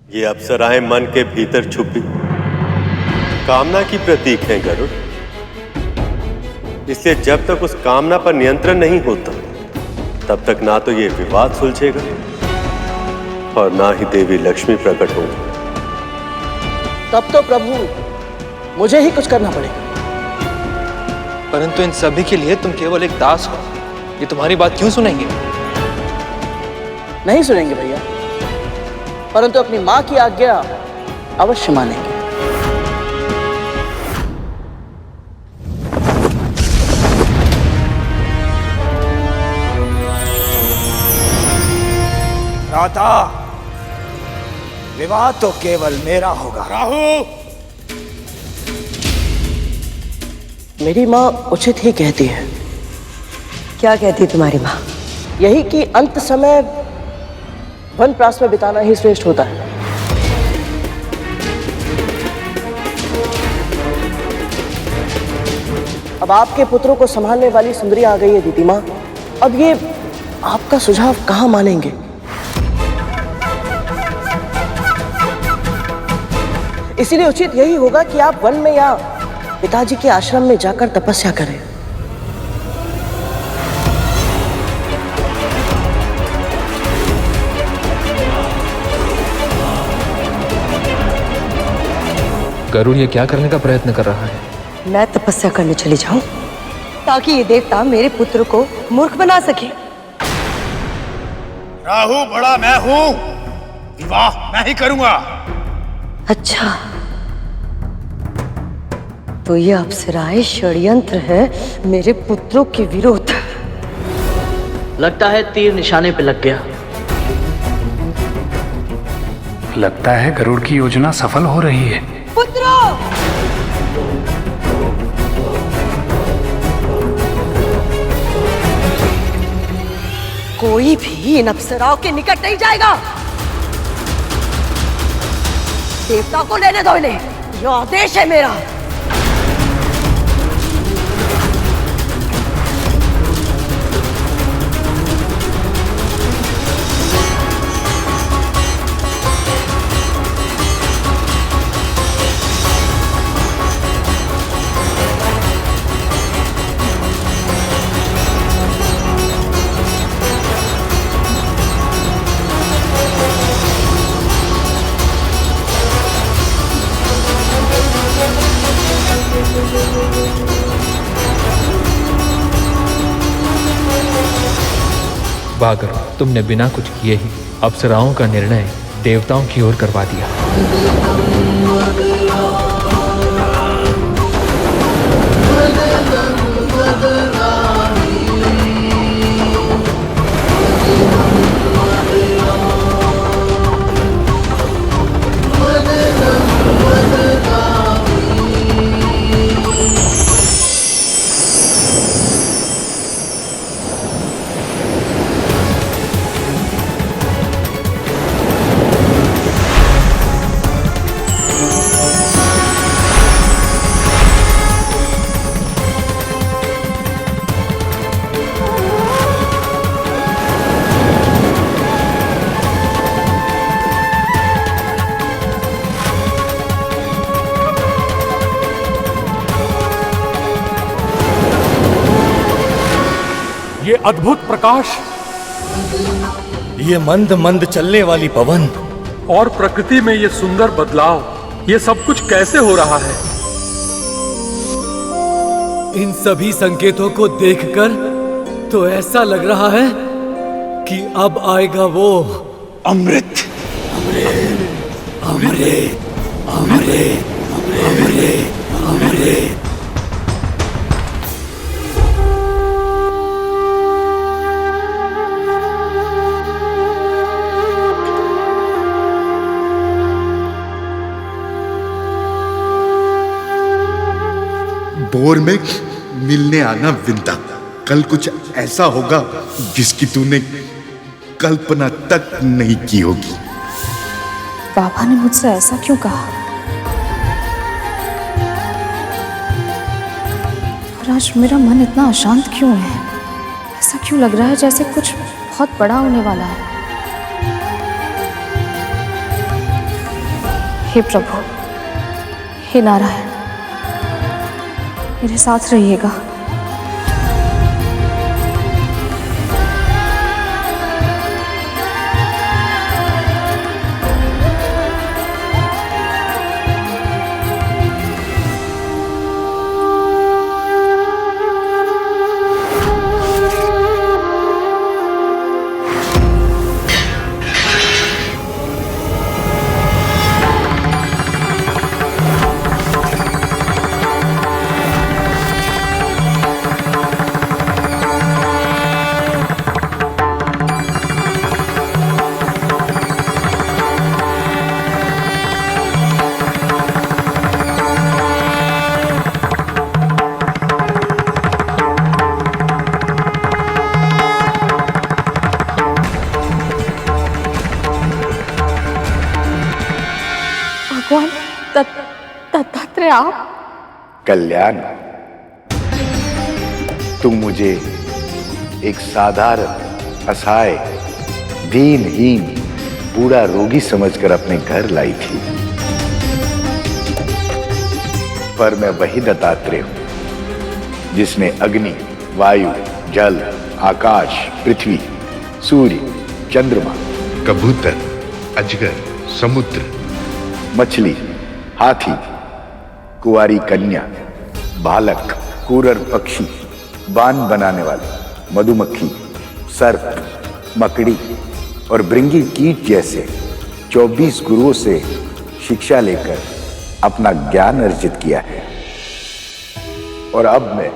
ये अप्सराएं मन के भीतर छुपी कामना की प्रतीक हैं गरुड़। इसलिए जब तक उस कामना पर नियंत्रण नहीं होता तब तक ना तो ये विवाद सुलझेगा और ना ही देवी लक्ष्मी प्रकट होगी। तब तो प्रभु मुझे ही कुछ करना पड़ेगा। परंतु इन सभी के लिए तुम केवल एक दास हो, ये तुम्हारी बात क्यों सुनेंगे? नहीं सुनेंगे भैया, परंतु अपनी मां की आज्ञा अवश्य मानेंगे। राधा, विवाह तो केवल मेरा होगा। राहु, मेरी माँ उचित ही कहती है। क्या कहती है तुम्हारी माँ? यही कि अंत समय वनप्रास में बिताना ही श्रेष्ठ होता है। अब आपके पुत्रों को संभालने वाली सुंदरी आ गई है दीदी माँ। अब ये आपका सुझाव कहाँ मानेंगे? इसीलिए उचित यही होगा कि आप वन में या पिताजी के आश्रम में जाकर तपस्या करें। गरुड़ ये क्या करने का प्रयत्न कर रहा है? मैं तपस्या करने चली जाऊं ताकि ये देवता मेरे पुत्र को मूर्ख बना सके। राहु बड़ा मैं हूं, विवाह मैं ही करूंगा। अच्छा, तो ये अप्सराएं षड्यंत्र है मेरे पुत्रों के विरोध। लगता है तीर निशाने पे लग गया। लगता है गरुड़ की योजना सफल हो रही है। पुत्रों, कोई भी इन अप्सराओं के निकट नहीं जाएगा। देवता को लेने दो इन्हें, यह आदेश है मेरा। वाह गरुड़, तुमने बिना कुछ किए ही अप्सराओं का निर्णय देवताओं की ओर करवा दिया। ये अद्भुत प्रकाश, ये मंद मंद चलने वाली पवन और प्रकृति में ये सुंदर बदलाव, ये सब कुछ कैसे हो रहा है? इन सभी संकेतों को देखकर तो ऐसा लग रहा है कि अब आएगा वो अमृत। अमृत अमृत अमृत अमृत अमृत। भोर में मिलने आना विंता, कल कुछ ऐसा होगा जिसकी तूने कल्पना तक नहीं की होगी। बाबा ने मुझसे ऐसा क्यों कहा? और आज मेरा मन इतना अशांत क्यों है? ऐसा क्यों लग रहा है जैसे कुछ बहुत बड़ा होने वाला है? हे प्रभु, हे नारायण, मेरे साथ रहिएगा। भगवान दत्तात्रेय, आप? कल्याण, तुम मुझे एक साधारण, असहाय, दीनहीन, बूढ़ा रोगी समझकर अपने घर लाई थी, पर मैं वही दत्तात्रेय हूं जिसने अग्नि, वायु, जल, आकाश, पृथ्वी, सूर्य, चंद्रमा, कबूतर, अजगर, समुद्र, मछली, हाथी, कुंवारी कन्या, बालक, कूरर पक्षी, बाण बनाने वाले, मधुमक्खी, सर्प, मकड़ी और भृंगी कीट जैसे 24 गुरुओं से शिक्षा लेकर अपना ज्ञान अर्जित किया है। और अब मैं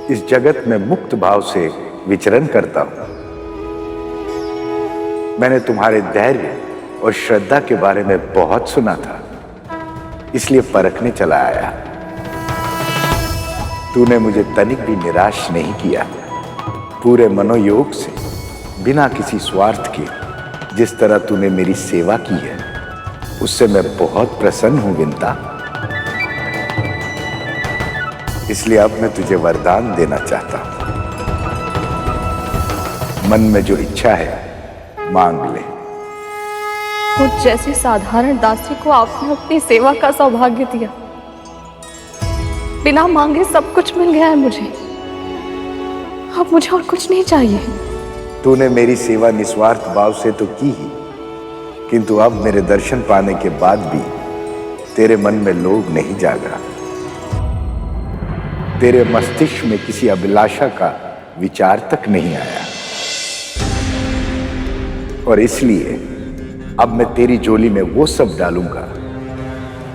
इस जगत में मुक्त भाव से विचरण करता हूं। मैंने तुम्हारे धैर्य और श्रद्धा के बारे में बहुत सुना था, इसलिए परखने चला आया। तूने मुझे तनिक भी निराश नहीं किया। पूरे मनोयोग से, बिना किसी स्वार्थ के, जिस तरह तूने मेरी सेवा की है, उससे मैं बहुत प्रसन्न हूं विंता। इसलिए अब मैं तुझे वरदान देना चाहता हूं। मन में जो इच्छा है मांग ले। मुझ जैसी साधारण दासी को आपने अपनी सेवा का सौभाग्य दिया। बिना मांगे सब कुछ मिल गया है मुझे। अब मुझे और कुछ नहीं चाहिए। तूने मेरी सेवा निस्वार्थ भाव से तो की ही, किंतु अब मेरे दर्शन पाने के बाद भी तेरे मन में लोभ नहीं जागा। तेरे मस्तिष्क में किसी अभिलाषा का विचार तक नहीं आया, और इसलिए अब मैं तेरी झोली में वो सब डालूंगा,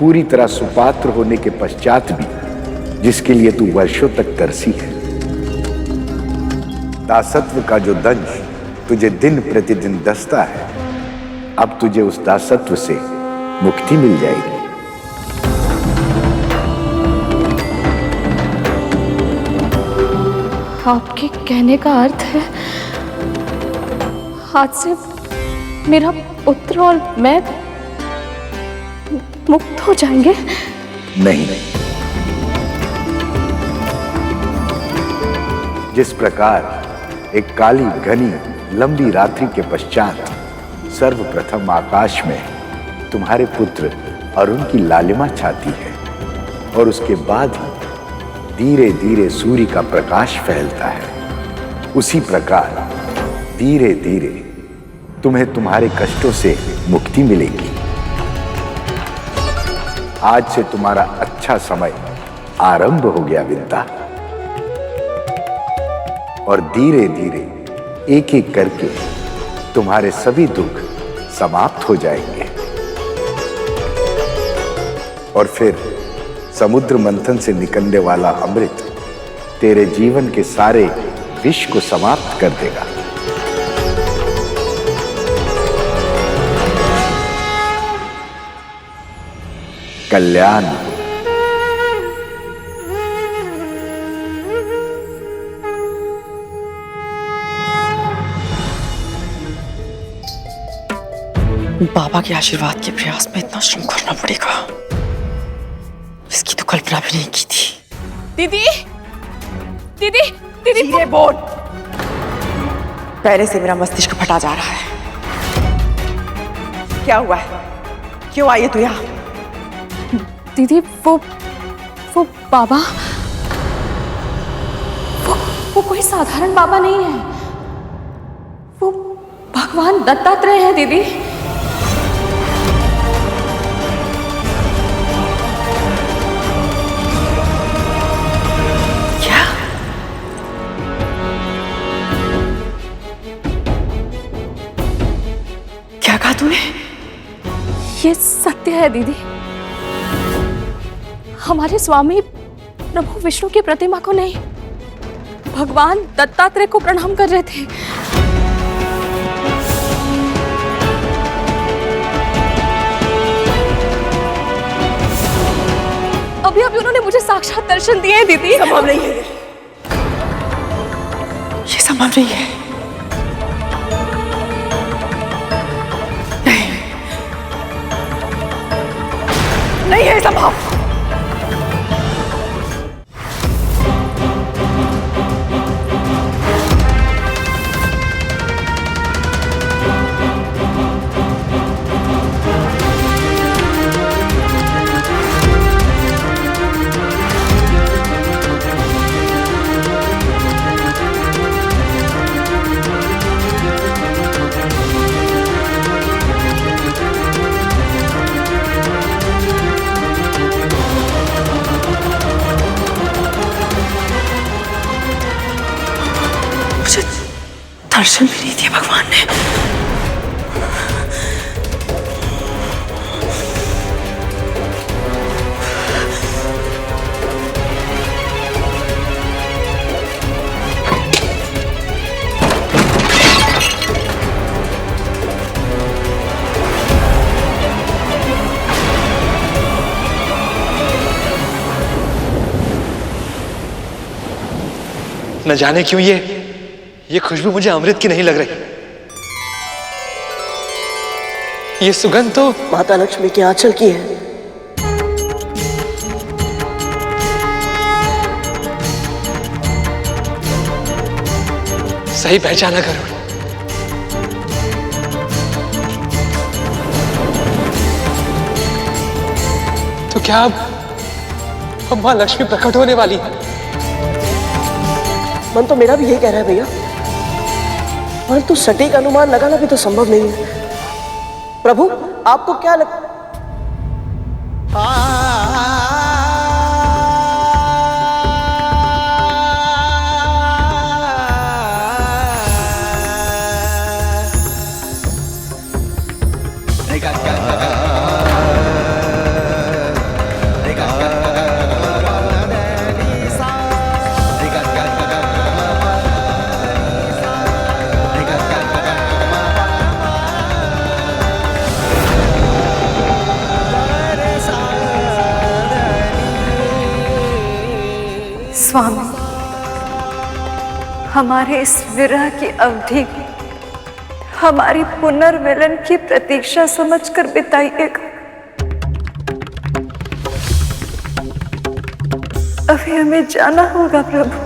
पूरी तरह सुपात्र होने के पश्चात भी, जिसके लिए तू वर्षों तक तरसी है। दासत्व का जो दंश तुझे दिन प्रतिदिन दसता है, अब तुझे उस दासत्व से मुक्ति मिल जाएगी। आपके कहने का अर्थ है आज से मेरा पुत्र और मैं मुक्त हो जाएंगे? नहीं, जिस प्रकार एक काली घनी लंबी रात्रि के पश्चात सर्वप्रथम आकाश में तुम्हारे पुत्र अरुण की लालिमा छाती है, और उसके बाद ही धीरे धीरे सूर्य का प्रकाश फैलता है, उसी प्रकार धीरे धीरे तुम्हें तुम्हारे कष्टों से मुक्ति मिलेगी। आज से तुम्हारा अच्छा समय आरंभ हो गया विंता, और धीरे धीरे एक एक करके तुम्हारे सभी दुख समाप्त हो जाएंगे, और फिर समुद्र मंथन से निकलने वाला अमृत तेरे जीवन के सारे विष को समाप्त कर देगा। कल्याण। बाबा के आशीर्वाद के प्रयास में इतना श्रम करना पड़ेगा, इसकी तो कल्पना भी नहीं की थी। दीदी, दीदी, दीदी, धीरे बोल। पहले से मेरा मस्तिष्क फटा जा रहा है। क्या हुआ है? क्यों आई है तू यहाँ? दीदी वो बाबा वो कोई साधारण बाबा नहीं है, वो भगवान दत्तात्रेय है दीदी। क्या? क्या कहा तूने? ये सत्य है दीदी। हमारे स्वामी प्रभु विष्णु की प्रतिमा को नहीं, भगवान दत्तात्रेय को प्रणाम कर रहे थे। अभी अभी उन्होंने मुझे साक्षात दर्शन दिए हैं दीदी। संभव नहीं है, ये संभव नहीं है। नहीं है संभव। दर्शन भी नहीं दिया भगवान ने। न जाने क्यों ये खुशबू मुझे अमृत की नहीं लग रही। ये सुगंध तो माता लक्ष्मी के आंचल की है। सही पहचाना गरुड़। तो क्या अब मां लक्ष्मी प्रकट होने वाली है? मन तो मेरा भी यही कह रहा है भैया, परंतु सटीक अनुमान लगाना भी तो संभव नहीं है। प्रभु आपको क्या लगता? स्वामी, हमारे इस विरह की अवधि हमारी पुनर्मिलन की प्रतीक्षा समझकर बिताइएगा। अभी हमें जाना होगा प्रभु।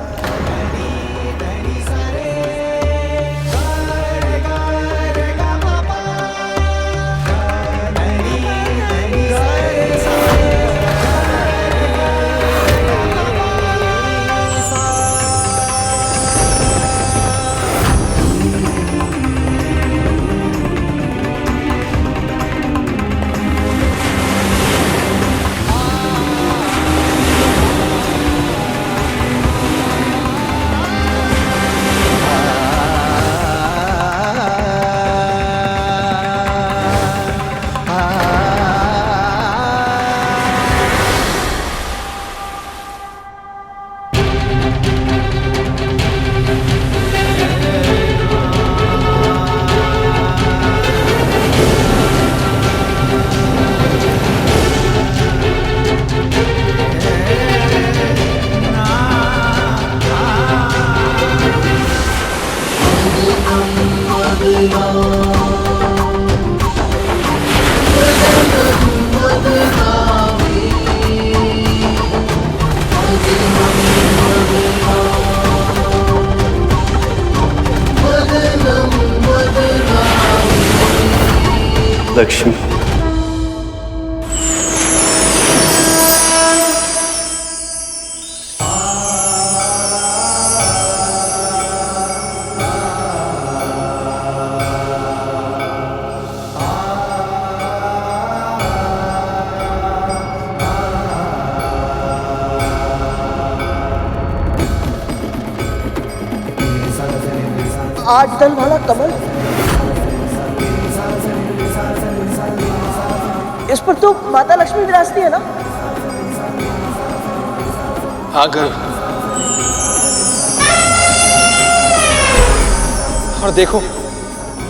लक्ष्मी, 8 दल वाला कमल, इस पर तो माता लक्ष्मी विराजती है ना? हाँ गरुड़, और देखो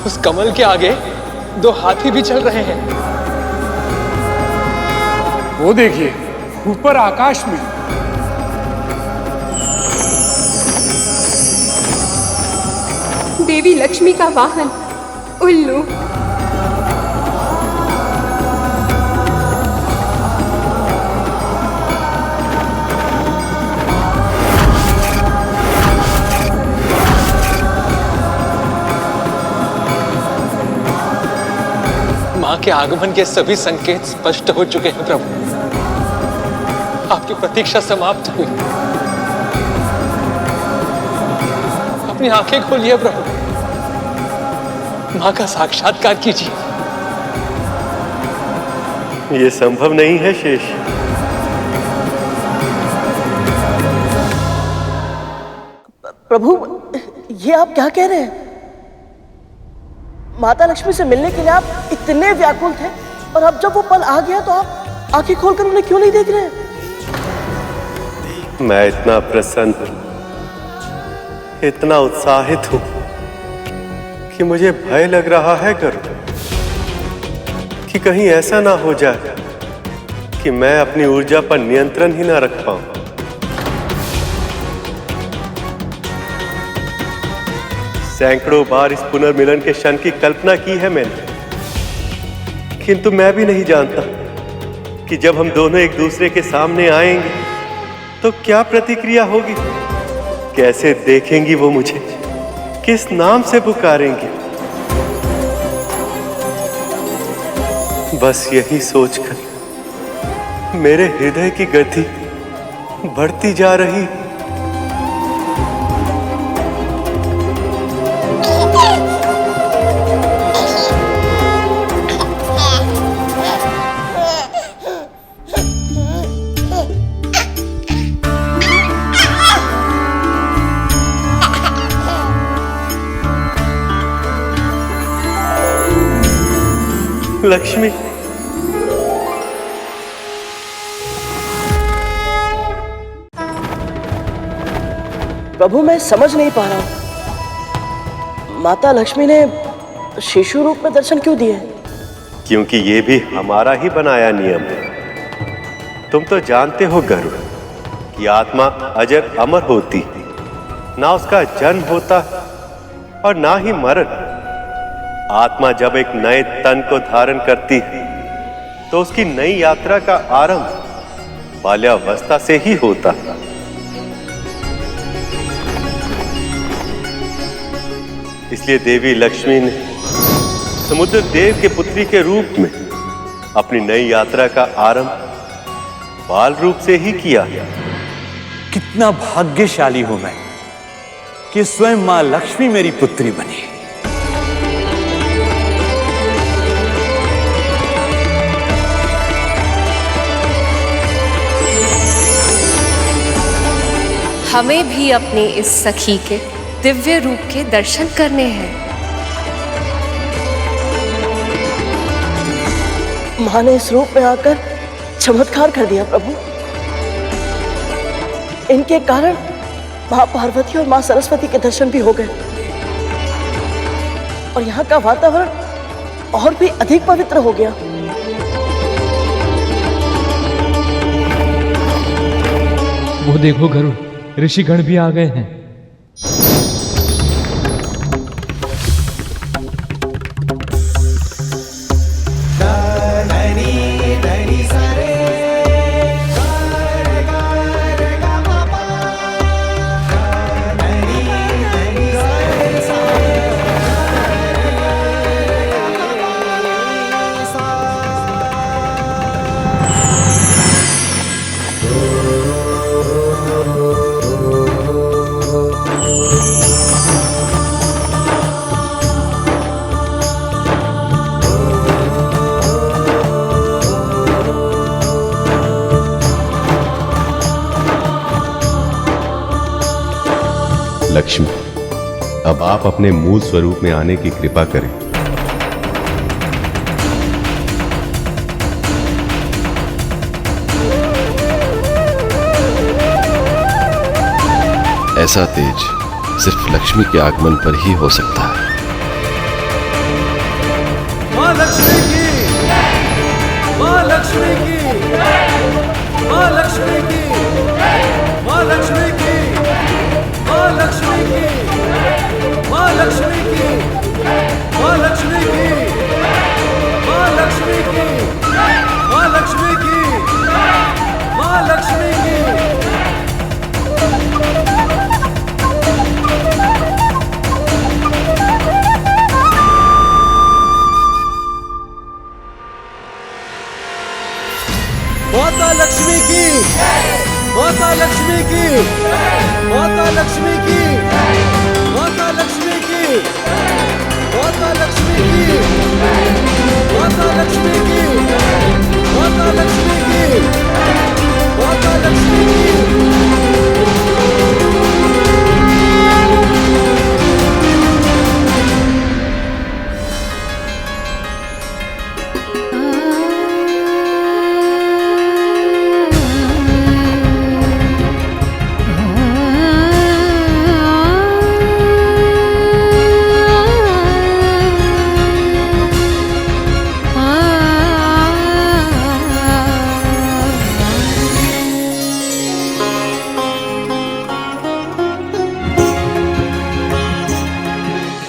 उस कमल के आगे 2 हाथी भी चल रहे हैं। वो देखिए ऊपर आकाश में। देवी लक्ष्मी का वाहन उल्लू। मां के आगमन के सभी संकेत स्पष्ट हो चुके हैं प्रभु। आपकी प्रतीक्षा समाप्त हुई। अपनी आंखें खोलिए प्रभु, मां का साक्षात्कार कीजिए। ये संभव नहीं है शेष। प्रभु, ये आप क्या कह रहे हैं? माता लक्ष्मी से मिलने के लिए आप इतने व्याकुल थे, और अब जब वो पल आ गया तो आप आंखें खोलकर उन्हें क्यों नहीं देख रहे हैं? मैं इतना प्रसन्न, इतना उत्साहित हूं कि मुझे भय लग रहा है गरुड़, कि कहीं ऐसा ना हो जाए कि मैं अपनी ऊर्जा पर नियंत्रण ही ना रख पाऊं। सैकड़ों बार इस पुनर्मिलन के क्षण की कल्पना की है मैंने, किंतु मैं भी नहीं जानता कि जब हम दोनों एक दूसरे के सामने आएंगे तो क्या प्रतिक्रिया होगी, कैसे देखेंगी वो मुझे, किस नाम से पुकारेंगे। बस यही सोचकर मेरे हृदय की गति बढ़ती जा रही। लक्ष्मी, प्रभु मैं समझ नहीं पा रहा हूं, माता लक्ष्मी ने शिशु रूप में दर्शन क्यों दिए? क्योंकि ये भी हमारा ही बनाया नियम है। तुम तो जानते हो गरुड़ कि आत्मा अजर अमर होती, ना उसका जन्म होता और ना ही मरण। आत्मा जब एक नए तन को धारण करती है तो उसकी नई यात्रा का आरंभ बाल्यावस्था से ही होता है। इसलिए देवी लक्ष्मी ने समुद्र देव के पुत्री के रूप में अपनी नई यात्रा का आरंभ बाल रूप से ही किया। कितना भाग्यशाली हूं मैं कि स्वयं मां लक्ष्मी मेरी पुत्री बनी। हमें भी अपने इस सखी के दिव्य रूप के दर्शन करने हैं। मां ने इस रूप में आकर चमत्कार कर दिया प्रभु। इनके कारण मां पार्वती और मां सरस्वती के दर्शन भी हो गए, और यहाँ का वातावरण और भी अधिक पवित्र हो गया। वो देखो गरुड़, ऋषिगण भी आ गए हैं। लक्ष्मी, अब आप अपने मूल स्वरूप में आने की कृपा करें। ऐसा तेज सिर्फ लक्ष्मी के आगमन पर ही हो सकता है। माँ लक्ष्मी की, माँ लक्ष्मी की, माँ लक्ष्मी की, माँ लक्ष्मी की, माँ लक्ष्मी की, माँ लक्ष्मी की, माँ लक्ष्मी की, माँ लक्ष्मी की, माँ लक्ष्मी की, माँ लक्ष्मी की। माता लक्ष्मी की, माता लक्ष्मी की, माता लक्ष्मी की, माता लक्ष्मी की, माता लक्ष्मी की, माता लक्ष्मी की, माता लक्ष्मी की, माता लक्ष्मी की।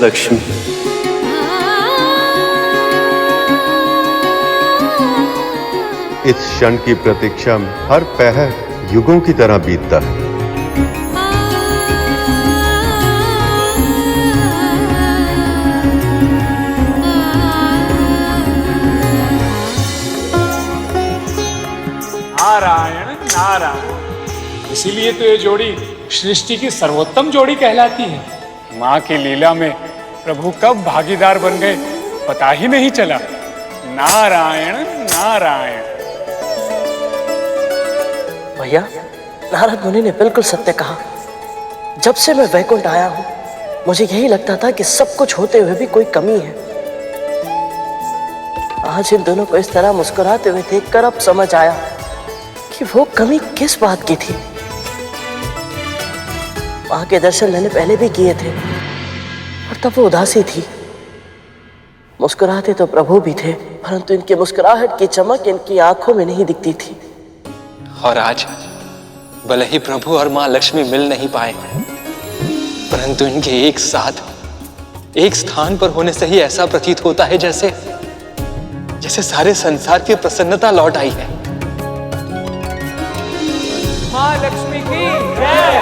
लक्ष्मी, इस क्षण की प्रतीक्षा में हर पहर युगों की तरह बीतता है। नारायण नारायण, इसीलिए तो ये जोड़ी सृष्टि की सर्वोत्तम जोड़ी कहलाती है। माँ की लीला में प्रभु कब भागीदार बन गए पता ही नहीं चला। नारायण नारायण। भैया, नारद मुनि ने बिल्कुल सत्य कहा। जब से मैं वैकुंठ आया हूं, मुझे यही लगता था कि सब कुछ होते हुए भी कोई कमी है। आज इन दोनों को इस तरह मुस्कुराते हुए देखकर अब समझ आया कि वो कमी किस बात की थी। मां के दर्शन मैंने पहले भी किए थे और तब वो उदासी थी। मुस्कुराते तो प्रभु भी थे, परंतु इनकी मुस्कुराहट की चमक इनकी आंखों में नहीं दिखती थी। और आज भले ही प्रभु और मां लक्ष्मी मिल नहीं पाए, परंतु इनके एक साथ एक स्थान पर होने से ही ऐसा प्रतीत होता है जैसे जैसे सारे संसार की प्रसन्नता लौट आई है। माँ लक्ष्मी की जय,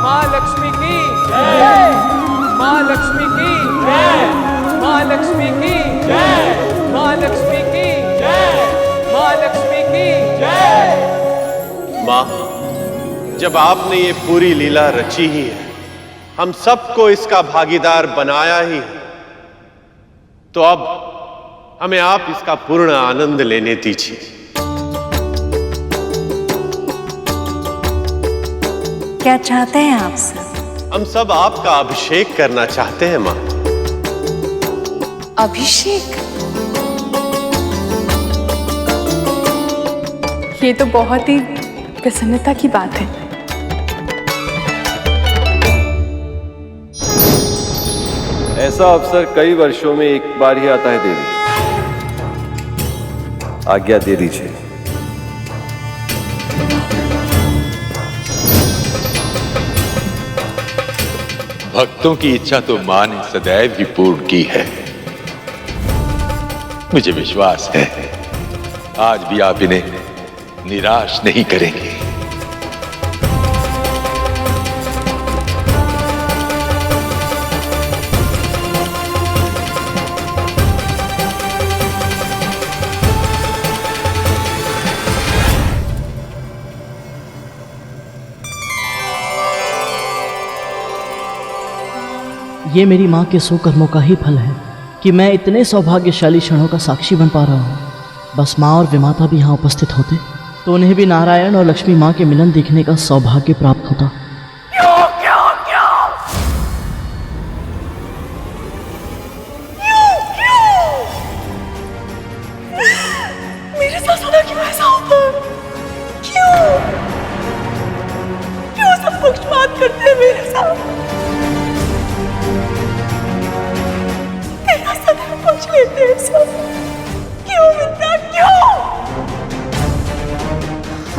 माँ लक्ष्मी की जय, माँ लक्ष्मी की जय, माँ लक्ष्मी की जय, माँ लक्ष्मी की जय, माँ लक्ष्मी की जय। माँ, जब आपने ये पूरी लीला रची ही है, हम सबको इसका भागीदार बनाया ही है, तो अब हमें आप इसका पूर्ण आनंद लेने दीजिए। क्या चाहते हैं आप सब? हम सब आपका अभिषेक करना चाहते हैं माँ। अभिषेक? ये तो बहुत ही प्रसन्नता की बात है। ऐसा अवसर कई वर्षों में एक बार ही आता है देवी, आज्ञा दे दीजिए। भक्तों की इच्छा तो मां ने सदैव ही पूर्ण की है। मुझे विश्वास है आज भी आप इन्हें निराश नहीं करेंगे। ये मेरी माँ के सुकर्मों का ही फल है कि मैं इतने सौभाग्यशाली क्षणों का साक्षी बन पा रहा हूँ। बस माँ और विमाता भी यहाँ उपस्थित होते तो उन्हें भी नारायण और लक्ष्मी माँ के मिलन देखने का सौभाग्य प्राप्त होता।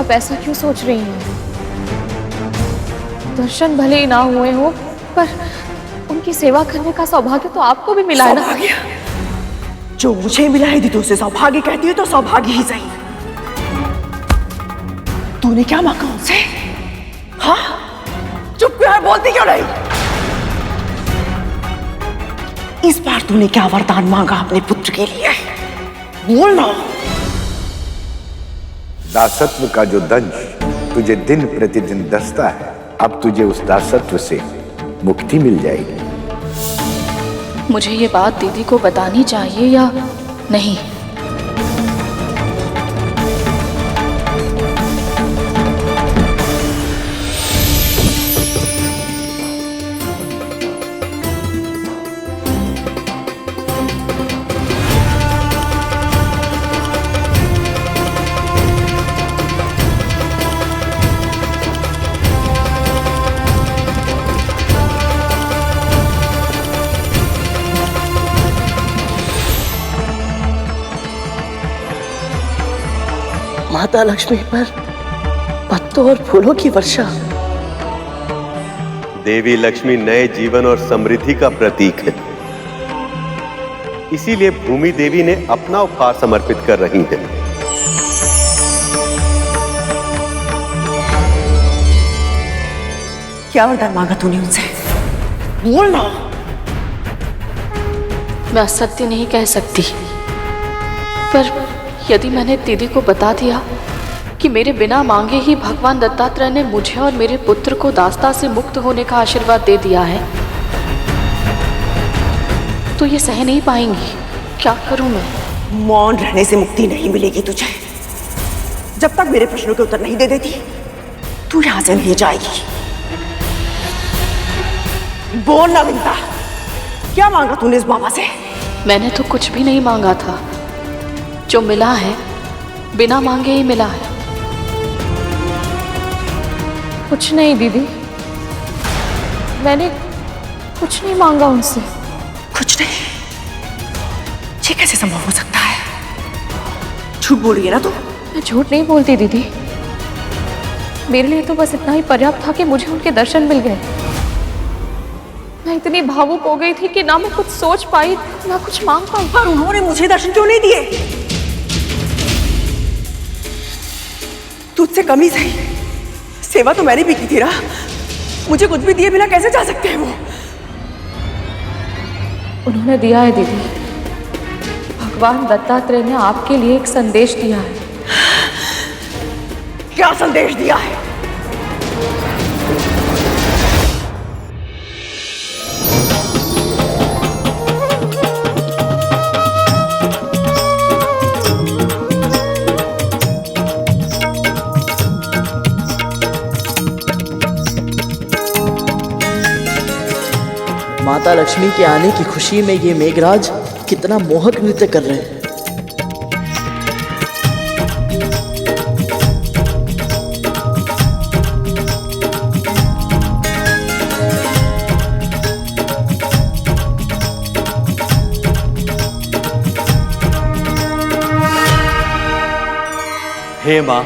आप ऐसा क्यों सोच रही हैं? दर्शन भले ही ना हुए हो, पर उनकी सेवा करने का सौभाग्य तो आपको भी मिला है ना। सौभाग्य? जो मुझे मिला है दीदी उसे सौभाग्य कहती है तो सौभाग्य ही सही। तूने क्या मांगा उनसे? हाँ? चुप क्यों है, बोलती क्यों नहीं? इस बार तूने क्या वरदान मांगा अपने पुत्र के लिए? बोल ना। दासत्व का जो दंश तुझे दिन प्रतिदिन दसता है, अब तुझे उस दासत्व से मुक्ति मिल जाएगी। मुझे ये बात दीदी को बतानी चाहिए या नहीं? माता लक्ष्मी पर पत्तों और फूलों की वर्षा। देवी लक्ष्मी नए जीवन और समृद्धि का प्रतीक है, इसीलिए भूमि देवी ने अपना उपहार समर्पित कर रही हैं। क्या वरदान मांगा तूने उनसे? बोल ना। मैं असत्य नहीं कह सकती, पर यदि मैंने दीदी को बता दिया कि मेरे बिना मांगे ही भगवान दत्तात्रेय ने मुझे और मेरे पुत्र को दास्ता से मुक्त होने का आशीर्वाद दे दिया है, तो ये सह नहीं पाएंगी। क्या करूं मैं? मौन रहने से मुक्ति नहीं मिलेगी तुझे। जब तक मेरे प्रश्नों के उत्तर नहीं दे देती, तू यहां से नहीं जाएगी। बोल ना विंता, क्या मांगा तूने इस बाबा से? मैंने तो कुछ भी नहीं मांगा था। जो मिला है बिना मांगे ही मिला है। कुछ नहीं दीदी, मैंने कुछ नहीं मांगा उनसे। कुछ नहीं? ये कैसे संभव हो सकता है? झूठ बोल रही है ना तू? मैं झूठ नहीं बोलती दीदी, मेरे लिए तो बस इतना ही पर्याप्त था कि मुझे उनके दर्शन मिल गए। मैं इतनी भावुक हो गई थी कि ना मैं कुछ सोच पाई ना कुछ मांग पाई। पर उन्होंने मुझे दर्शन क्यों नहीं दिए? तुझसे कमी सही, सेवा तो मैंने भी की थी ना। मुझे कुछ भी दिए बिना कैसे जा सकते हैं वो? उन्होंने दिया है दीदी। भगवान दत्तात्रेय ने आपके लिए एक संदेश दिया है। क्या संदेश दिया है? माता लक्ष्मी के आने की खुशी में ये मेघराज कितना मोहक नृत्य कर रहे हैं। हे मां,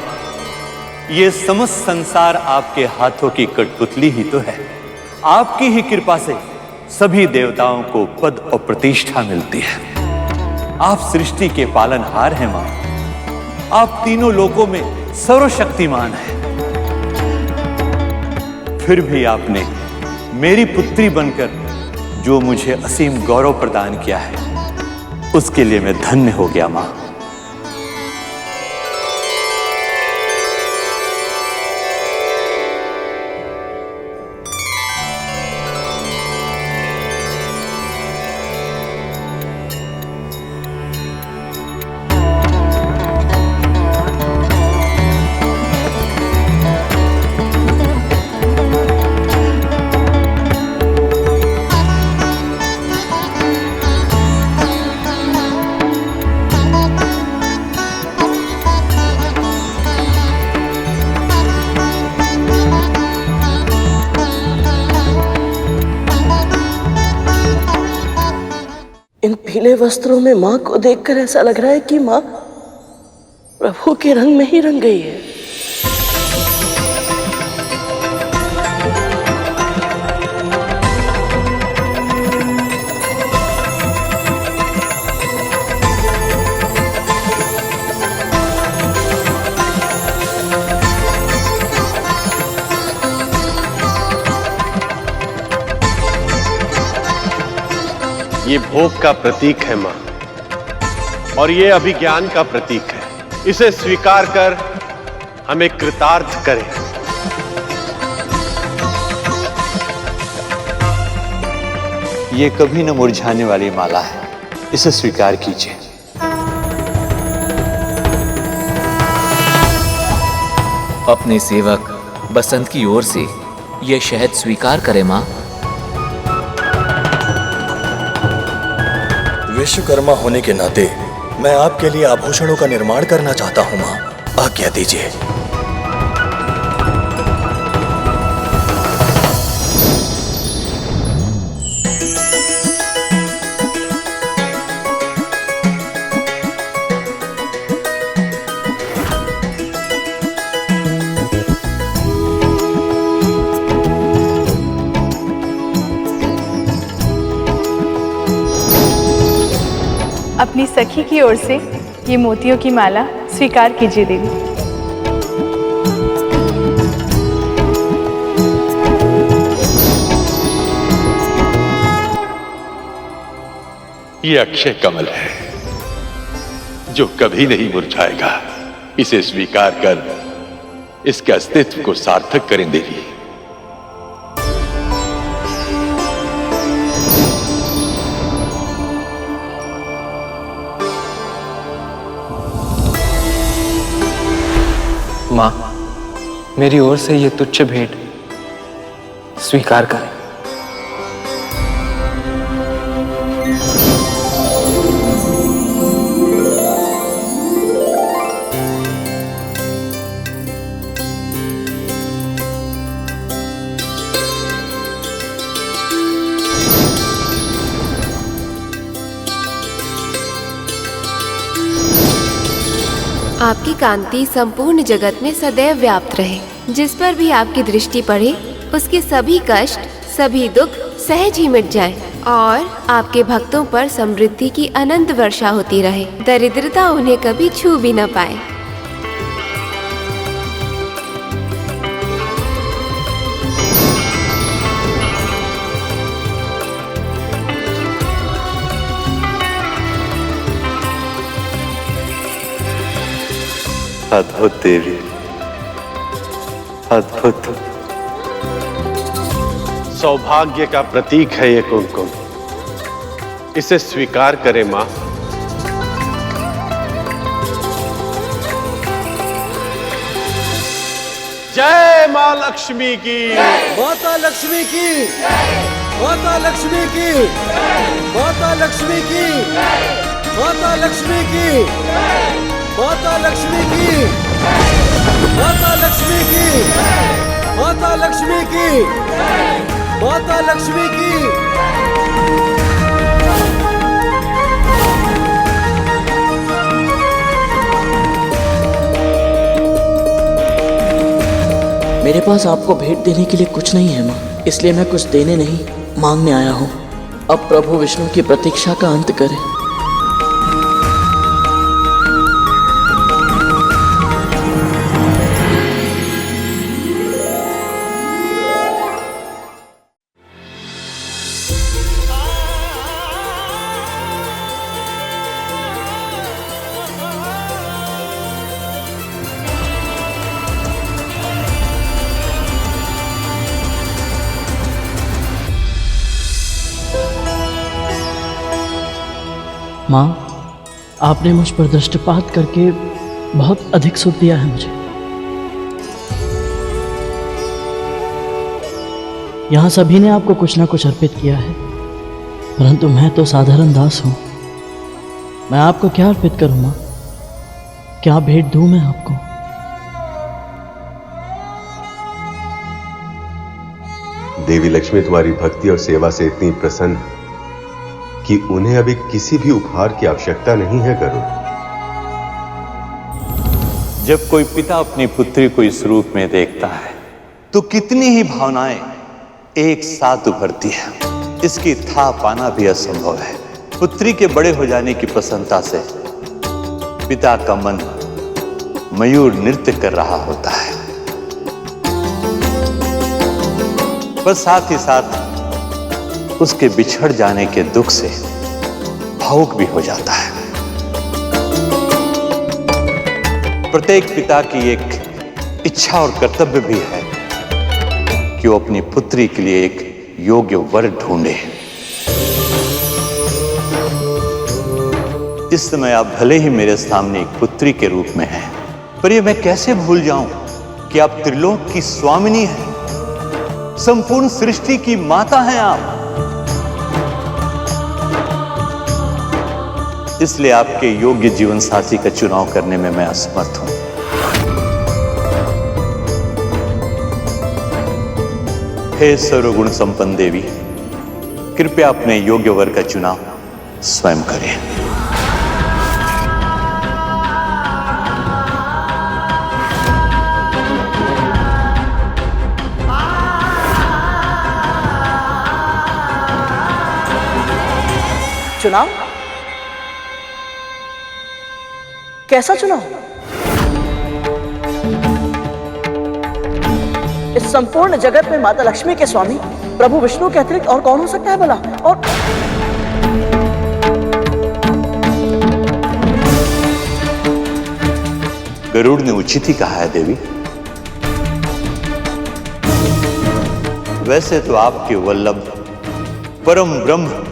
ये समस्त संसार आपके हाथों की कठपुतली ही तो है। आपकी ही कृपा से सभी देवताओं को पद और प्रतिष्ठा मिलती है। आप सृष्टि के पालनहार हैं मां। आप तीनों लोकों में सर्वशक्तिमान हैं। फिर भी आपने मेरी पुत्री बनकर जो मुझे असीम गौरव प्रदान किया है, उसके लिए मैं धन्य हो गया मां। इन पीले वस्त्रों में माँ को देखकर ऐसा लग रहा है कि माँ प्रभु के रंग में ही रंग गई है। ये भोग का प्रतीक है मां, और ये अभिज्ञान का प्रतीक है। इसे स्वीकार कर हमें कृतार्थ करें। ये कभी न मुरझाने वाली माला है, इसे स्वीकार कीजिए। अपने सेवक बसंत की ओर से यह शहद स्वीकार करे मां। विश्वकर्मा होने के नाते मैं आपके लिए आभूषणों का निर्माण करना चाहता हूं मां, आज्ञा दीजिए। अपनी सखी की ओर से ये मोतियों की माला स्वीकार कीजिए देवी। ये अक्षय कमल है जो कभी नहीं मुरझाएगा। इसे स्वीकार कर इसके अस्तित्व को सार्थक करें देवी। मां, मेरी ओर से ये तुच्छ भेंट स्वीकार करें। आपकी कांति संपूर्ण जगत में सदैव व्याप्त रहे। जिस पर भी आपकी दृष्टि पड़े उसके सभी कष्ट, सभी दुख सहज ही मिट जाएं और आपके भक्तों पर समृद्धि की अनंत वर्षा होती रहे। दरिद्रता उन्हें कभी छू भी न पाए। अद्भुत देवी, अद्भुत। सौभाग्य का प्रतीक है ये कुमकुम, इसे स्वीकार करें मां। जय मां लक्ष्मी की, माता लक्ष्मी की, माता लक्ष्मी की, माता लक्ष्मी की, माता लक्ष्मी की, माता लक्ष्मी की, माता लक्ष्मी की, माता लक्ष्मी की, माता लक्ष्मी की। मेरे पास आपको भेंट देने के लिए कुछ नहीं है माँ, इसलिए मैं कुछ देने नहीं मांगने आया हूँ। अब प्रभु विष्णु की प्रतीक्षा का अंत करें। माँ, आपने मुझ पर दृष्टिपात करके बहुत अधिक सुख दिया है मुझे। यहाँ सभी ने आपको कुछ ना कुछ अर्पित किया है, परंतु मैं तो साधारण दास हूँ। मैं आपको क्या अर्पित करूँ माँ? क्या भेंट दूँ मैं आपको? देवी लक्ष्मी तुम्हारी भक्ति और सेवा से इतनी प्रसन्न है कि उन्हें अभी किसी भी उपहार की आवश्यकता नहीं है गरुड़। जब कोई पिता अपनी पुत्री को इस रूप में देखता है तो कितनी ही भावनाएं एक साथ उभरती है। इसकी था पाना भी असंभव है। पुत्री के बड़े हो जाने की प्रसन्नता से पिता का मन मयूर नृत्य कर रहा होता है, पर साथ ही साथ उसके बिछड़ जाने के दुख से भावुक भी हो जाता है। प्रत्येक पिता की एक इच्छा और कर्तव्य भी है कि वो अपनी पुत्री के लिए एक योग्य वर ढूंढे। इस समय आप भले ही मेरे सामने एक पुत्री के रूप में हैं, पर ये मैं कैसे भूल जाऊं कि आप त्रिलोक की स्वामिनी हैं, संपूर्ण सृष्टि की माता हैं आप। इसलिए आपके योग्य जीवन साथी का चुनाव करने में मैं असमर्थ हूं। हे सर्वगुण संपन्न देवी, कृपया अपने योग्य वर का चुनाव स्वयं करें। चुनाव? कैसा चुनाव? इस संपूर्ण जगत में माता लक्ष्मी के स्वामी प्रभु विष्णु के अतिरिक्त और कौन हो सकता है भला? और गरुड़ ने उचित ही कहा है देवी। वैसे तो आपके वल्लभ परम ब्रह्म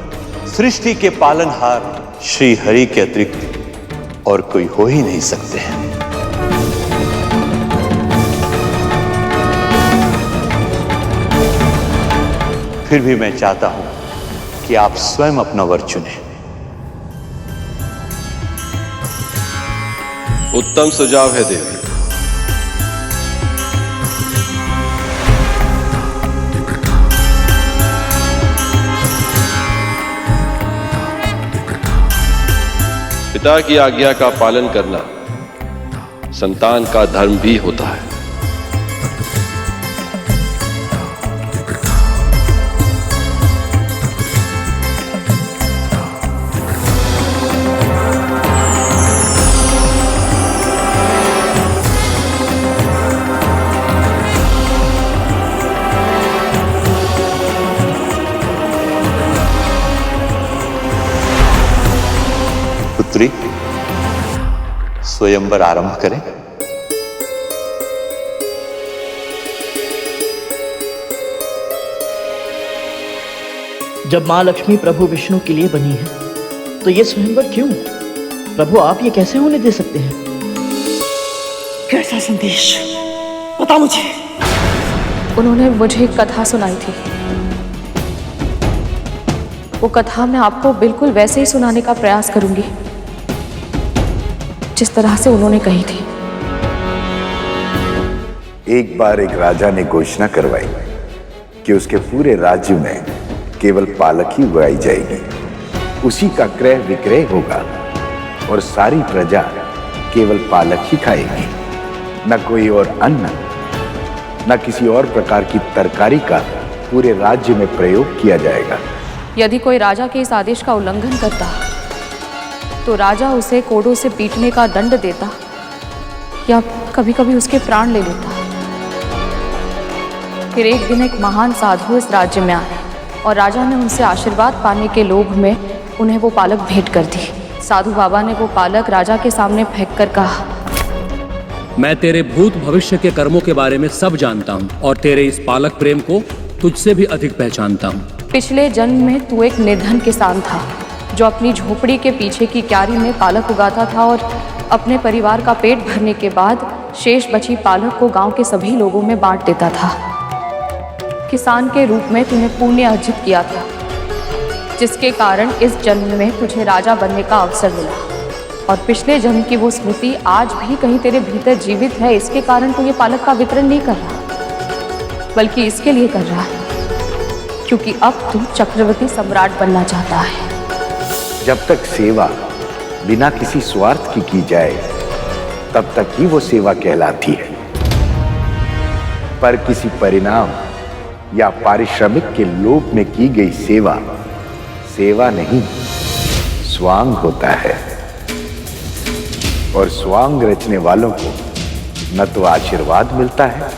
सृष्टि के पालनहार श्री हरि के अतिरिक्त और कोई हो ही नहीं सकते हैं। फिर भी मैं चाहता हूं कि आप स्वयं अपना वर चुनें। उत्तम सुझाव है देवी। पिता की आज्ञा का पालन करना संतान का धर्म भी होता है। पुत्री, स्वयंवर आरंभ करें। जब माँ लक्ष्मी प्रभु विष्णु के लिए बनी है तो ये स्वयंवर क्यों? प्रभु आप ये कैसे होने दे सकते हैं? कैसा संदेश? बता मुझे। उन्होंने मुझे एक कथा सुनाई थी। वो कथा मैं आपको बिल्कुल वैसे ही सुनाने का प्रयास करूंगी जिस तरह से उन्होंने कही थी। एक बार एक राजा ने घोषणा करवाई कि उसके पूरे राज्य में केवल पालक ही उगाई जाएगी, उसी का क्रय विक्रय होगा और सारी प्रजा केवल पालक ही खाएगी। न कोई और अन्न, न किसी और प्रकार की तरकारी का पूरे राज्य में प्रयोग किया जाएगा। यदि कोई राजा के इस आदेश का उल्लंघन करता तो राजा उसे कोड़ों से पीटने का दंड देता या कभी कभी उसके प्राण ले लेता। फिर एक दिन एक महान साधु इस राज्य में आए और राजा ने उनसे आशीर्वाद पाने के लोभ में उन्हें वो पालक भेंट कर दी। साधु बाबा ने वो पालक राजा के सामने फेंक कर कहा, मैं तेरे भूत भविष्य के कर्मों के बारे में सब जानता हूँ और तेरे इस पालक प्रेम को तुझसे भी अधिक पहचानता हूँ। पिछले जन्म में तू एक निर्धन किसान था जो अपनी झोपड़ी के पीछे की क्यारी में पालक उगाता था और अपने परिवार का पेट भरने के बाद शेष बची पालक को गांव के सभी लोगों में बांट देता था। किसान के रूप में तूने पुण्य अर्जित किया था, जिसके कारण इस जन्म में तुझे राजा बनने का अवसर मिला और पिछले जन्म की वो स्मृति आज भी कहीं तेरे भीतर जीवित है। इसके कारण तू ये पालक का वितरण नहीं कर रहा, बल्कि इसके लिए कर रहा है क्योंकि अब तू चक्रवर्ती सम्राट बनना चाहता है। जब तक सेवा बिना किसी स्वार्थ की जाए तब तक ही वो सेवा कहलाती है, पर किसी परिणाम या पारिश्रमिक के लोभ में की गई सेवा सेवा नहीं, स्वांग होता है। और स्वांग रचने वालों को न तो आशीर्वाद मिलता है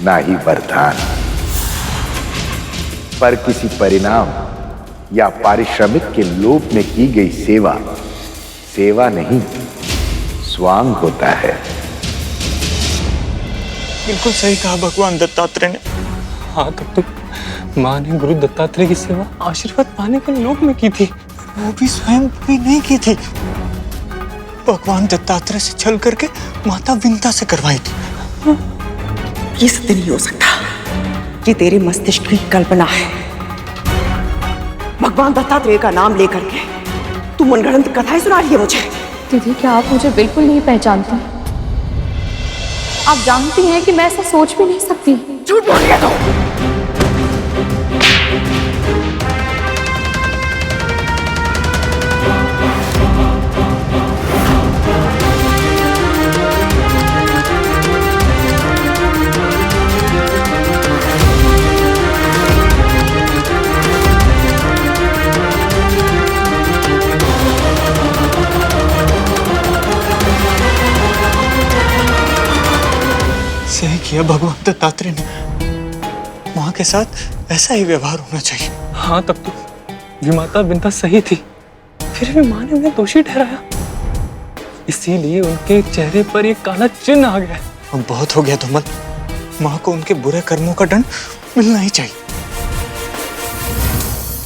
न ही वरदान, पर किसी परिणाम या पारिश्रमिक के लोभ में की गई सेवा सेवा नहीं, स्वांग होता है। बिल्कुल सही कहा भगवान दत्तात्रेय ने। हाँ, तब तो माँ ने गुरु दत्तात्रेय की सेवा आशीर्वाद पाने के लोभ में की थी, वो भी स्वयं भी नहीं की थी। भगवान दत्तात्रेय से छल करके माता विंता से करवाई थी। ये सत्य नहीं हो सकता, ये तेरे मस्तिष्क की कल्पना है। भगवान दत्तात्रेय का नाम लेकर के तू मनगढ़ंत कथाएं सुना रही है मुझे। दीदी, क्या आप मुझे बिल्कुल नहीं पहचानती? आप जानती हैं कि मैं ऐसा सोच भी नहीं सकती। झूठ बोल रही है तू। सही किया भगवान दत्तात्रेय ने, माँ के साथ ऐसा ही व्यवहार होना चाहिए। हाँ, तब तो विमाता विंता सही थी, फिर भी माँ ने उन्हें दोषी ठहराया, इसीलिए उनके चेहरे पर एक काला चिन्ह आ गया। अब बहुत हो गया धूमल, माँ को उनके बुरे कर्मों का दंड मिलना ही चाहिए।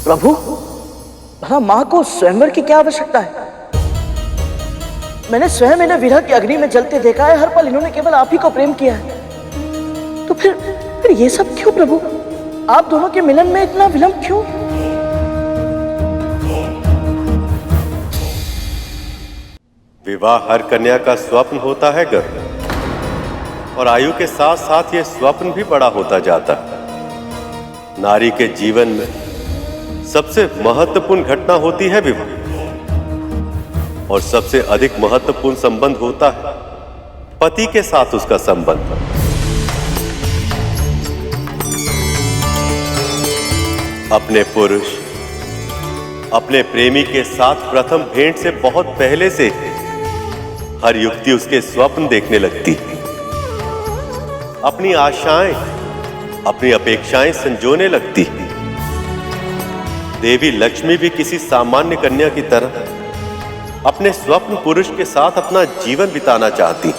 प्रभु, भला माँ को स्वयंवर की क्या आवश्यकता है? मैंने स्वयं इन्हें विरह की अग्नि में जलते देखा है, हर पल इन्होंने केवल आप ही को प्रेम किया है। तो फिर ये सब क्यों प्रभु? आप दोनों के मिलन में इतना विलंब क्यों? विवाह हर कन्या का स्वप्न होता है गरुड़, और आयु के साथ साथ ये स्वप्न भी बड़ा होता जाता है। नारी के जीवन में सबसे महत्वपूर्ण घटना होती है विवाह, और सबसे अधिक महत्वपूर्ण संबंध होता है पति के साथ उसका संबंध। अपने पुरुष अपने प्रेमी के साथ प्रथम भेंट से बहुत पहले से हर युवती उसके स्वप्न देखने लगती है, अपनी आशाएं अपनी अपेक्षाएं संजोने लगती है। देवी लक्ष्मी भी किसी सामान्य कन्या की तरह अपने स्वप्न पुरुष के साथ अपना जीवन बिताना चाहती।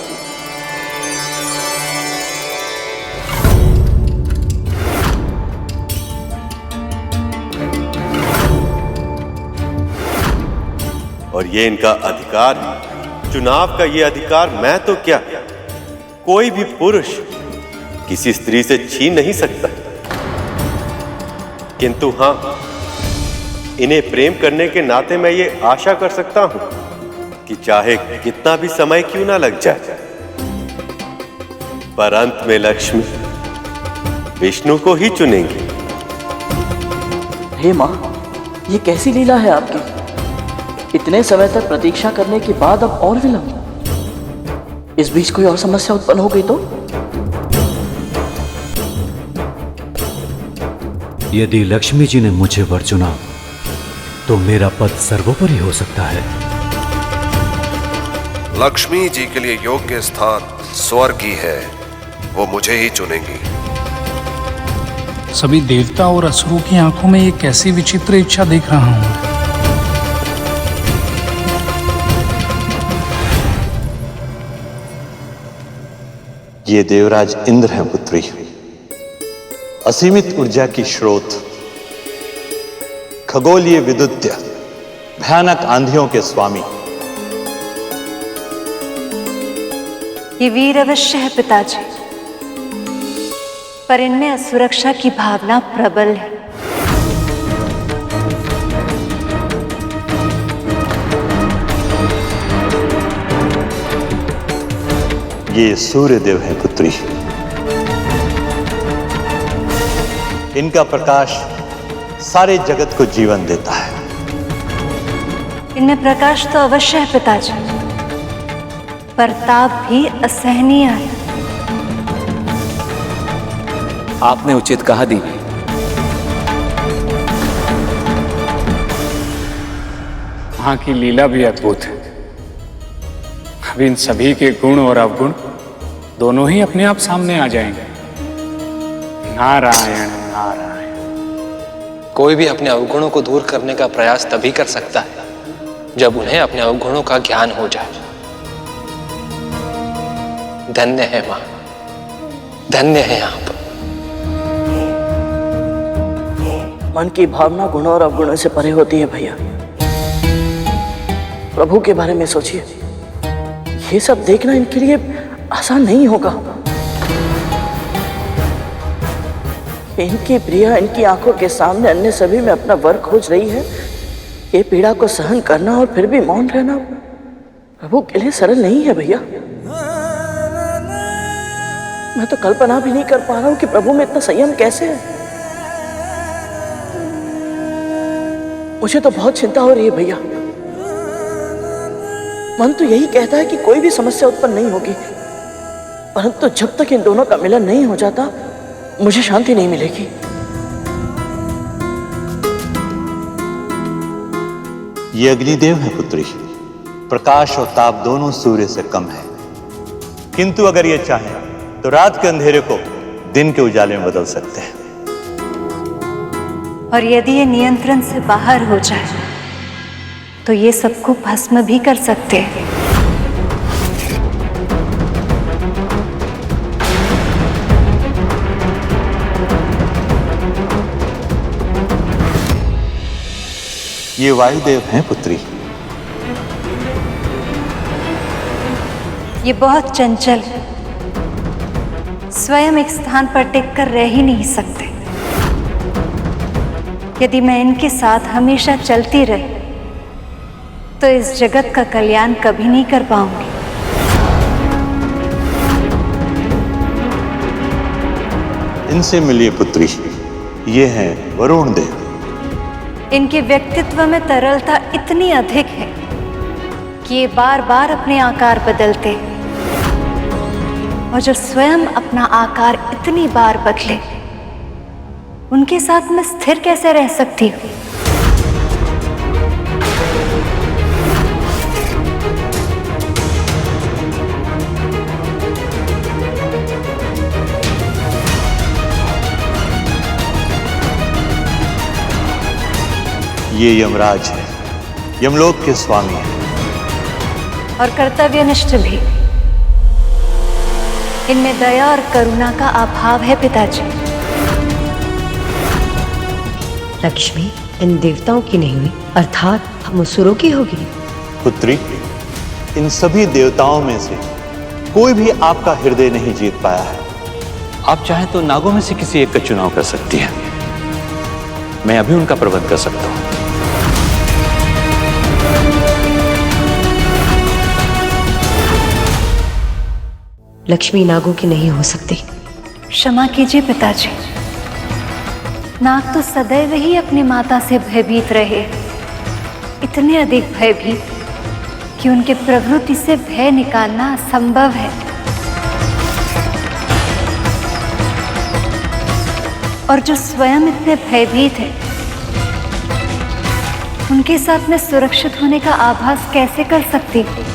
और ये इनका अधिकार है, चुनाव का ये अधिकार मैं तो क्या कोई भी पुरुष किसी स्त्री से छीन नहीं सकता। किंतु हां, इन्हें प्रेम करने के नाते मैं ये आशा कर सकता हूं कि चाहे कितना भी समय क्यों ना लग जाए, पर अंत में लक्ष्मी विष्णु को ही चुनेंगी। हे माँ, ये कैसी लीला है आपकी? इतने समय तक प्रतीक्षा करने के बाद अब और विलंब। इस बीच कोई और समस्या उत्पन्न हो गई तो? यदि लक्ष्मी जी ने मुझे वर चुना तो मेरा पद सर्वोपरि हो सकता है। लक्ष्मी जी के लिए योग्य स्थान स्वर्ग ही है, वो मुझे ही चुनेंगी। सभी देवता और असुरों की आंखों में एक ऐसी विचित्र इच्छा देख रहा हूं। ये देवराज इंद्र हैं पुत्री, असीमित ऊर्जा की स्रोत, खगोलीय विद्युत, भयानक आंधियों के स्वामी। ये वीर अवश्य है पिताजी, पर इनमें असुरक्षा की भावना प्रबल है। ये सूर्य देव है पुत्री, इनका प्रकाश सारे जगत को जीवन देता है। इनमें प्रकाश तो अवश्य है पिताजी, पर ताप भी असहनीय है। आपने उचित कहा देवी। वहां की लीला भी अद्भुत है। अब इन सभी के गुण और अवगुण दोनों ही अपने आप सामने आ जाएंगे। नारायण नारायण। कोई भी अपने अवगुणों को दूर करने का प्रयास तभी कर सकता है जब उन्हें अपने अवगुणों का ज्ञान हो जाए। धन्य है मां, धन्य है आप। मन की भावना गुणों और अवगुणों से परे होती है भैया। प्रभु के बारे में सोचिए, ये सब देखना इनके लिए आसान नहीं होगा। इनकी प्रिया इनकी आंखों के सामने अन्य सभी में अपना वर खोज रही है। ये पीड़ा को सहन करना और फिर भी मौन रहना प्रभु के लिए सरल नहीं है भैया। मैं तो कल्पना भी नहीं कर पा रहा हूं कि प्रभु में इतना संयम कैसे है। मुझे तो बहुत चिंता हो रही है भैया। मन तो यही कहता है कि कोई भी समस्या उत्पन्न नहीं होगी, परंतु जब तक इन दोनों का मिलन नहीं हो जाता मुझे शांति नहीं मिलेगी। ये अग्निदेव है पुत्री। प्रकाश और ताप दोनों सूर्य से कम है, किंतु अगर ये चाहें तो रात के अंधेरे को दिन के उजाले में बदल सकते हैं। और यदि ये नियंत्रण से बाहर हो जाए तो ये सबको भस्म भी कर सकते हैं। ये वायुदेव हैं पुत्री। ये बहुत चंचल है, स्वयं एक स्थान पर टिक कर रह ही नहीं सकते। यदि मैं इनके साथ हमेशा चलती रही तो इस जगत का कल्याण कभी नहीं कर पाऊंगी। इनसे मिलिए पुत्री, ये हैं वरुण देव। इनके व्यक्तित्व में तरलता इतनी अधिक है कि ये बार बार अपने आकार बदलते हैं, और जो स्वयं अपना आकार इतनी बार बदले उनके साथ मैं स्थिर कैसे रह सकती हूँ। ये यमराज है, यमलोक के स्वामी हैं और कर्तव्यनिष्ठ भी। इनमें दया और करुणा का अभाव है पिताजी। लक्ष्मी इन देवताओं की नहीं हुई, अर्थात हम असुरों की होगी। पुत्री, इन सभी देवताओं में से कोई भी आपका हृदय नहीं जीत पाया है। आप चाहें तो नागों में से किसी एक का चुनाव कर सकती हैं। मैं अभी उनका प्रबंध कर सकता हूं। लक्ष्मी नागों की नहीं हो सकती। क्षमा कीजिए पिताजी, नाग तो सदैव ही अपनी माता से भयभीत रहे, इतने अधिक भयभीत कि उनके प्रवृत्ति से भय निकालना असंभव है। और जो स्वयं इतने भयभीत है उनके साथ मैं सुरक्षित होने का आभास कैसे कर सकती हूँ।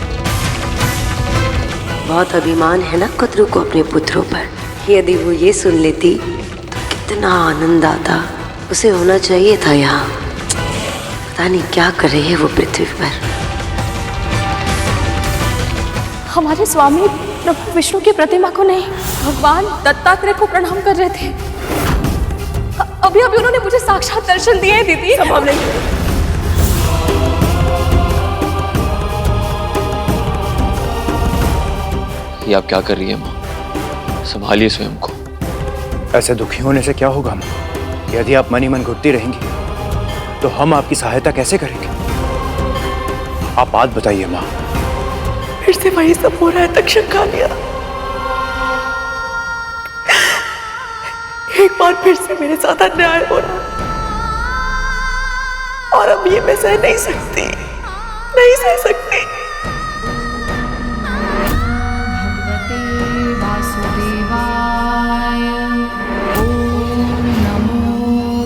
बहुत अभिमान है ना कुतरू को अपने पुत्रों पर। यदि वो ये सुन लेती तो कितना आनंद आता। उसे होना चाहिए था यहाँ। पता नहीं क्या कर रही है वो पृथ्वी पर। हमारे स्वामी प्रभु विष्णु की प्रतिमा को नहीं, भगवान दत्तात्रेय को प्रणाम कर रहे थे। अभी अभी उन्होंने मुझे साक्षात दर्शन दिए हैं दीदी। संभव नहीं। ये आप क्या कर रही है माँ? संभालिए स्वयं को। ऐसे दुखी होने से क्या होगा माँ? यदि आप मन ही मन घुटती रहेंगी तो हम आपकी सहायता कैसे करेंगे? आप बात बताइए माँ। फिर से वही सब हो रहा है। तक्षक खा लिया। एक बार फिर से मेरे साथ अन्याय हो रहा और अब ये मैं सह नहीं सकती, नहीं सह सकती।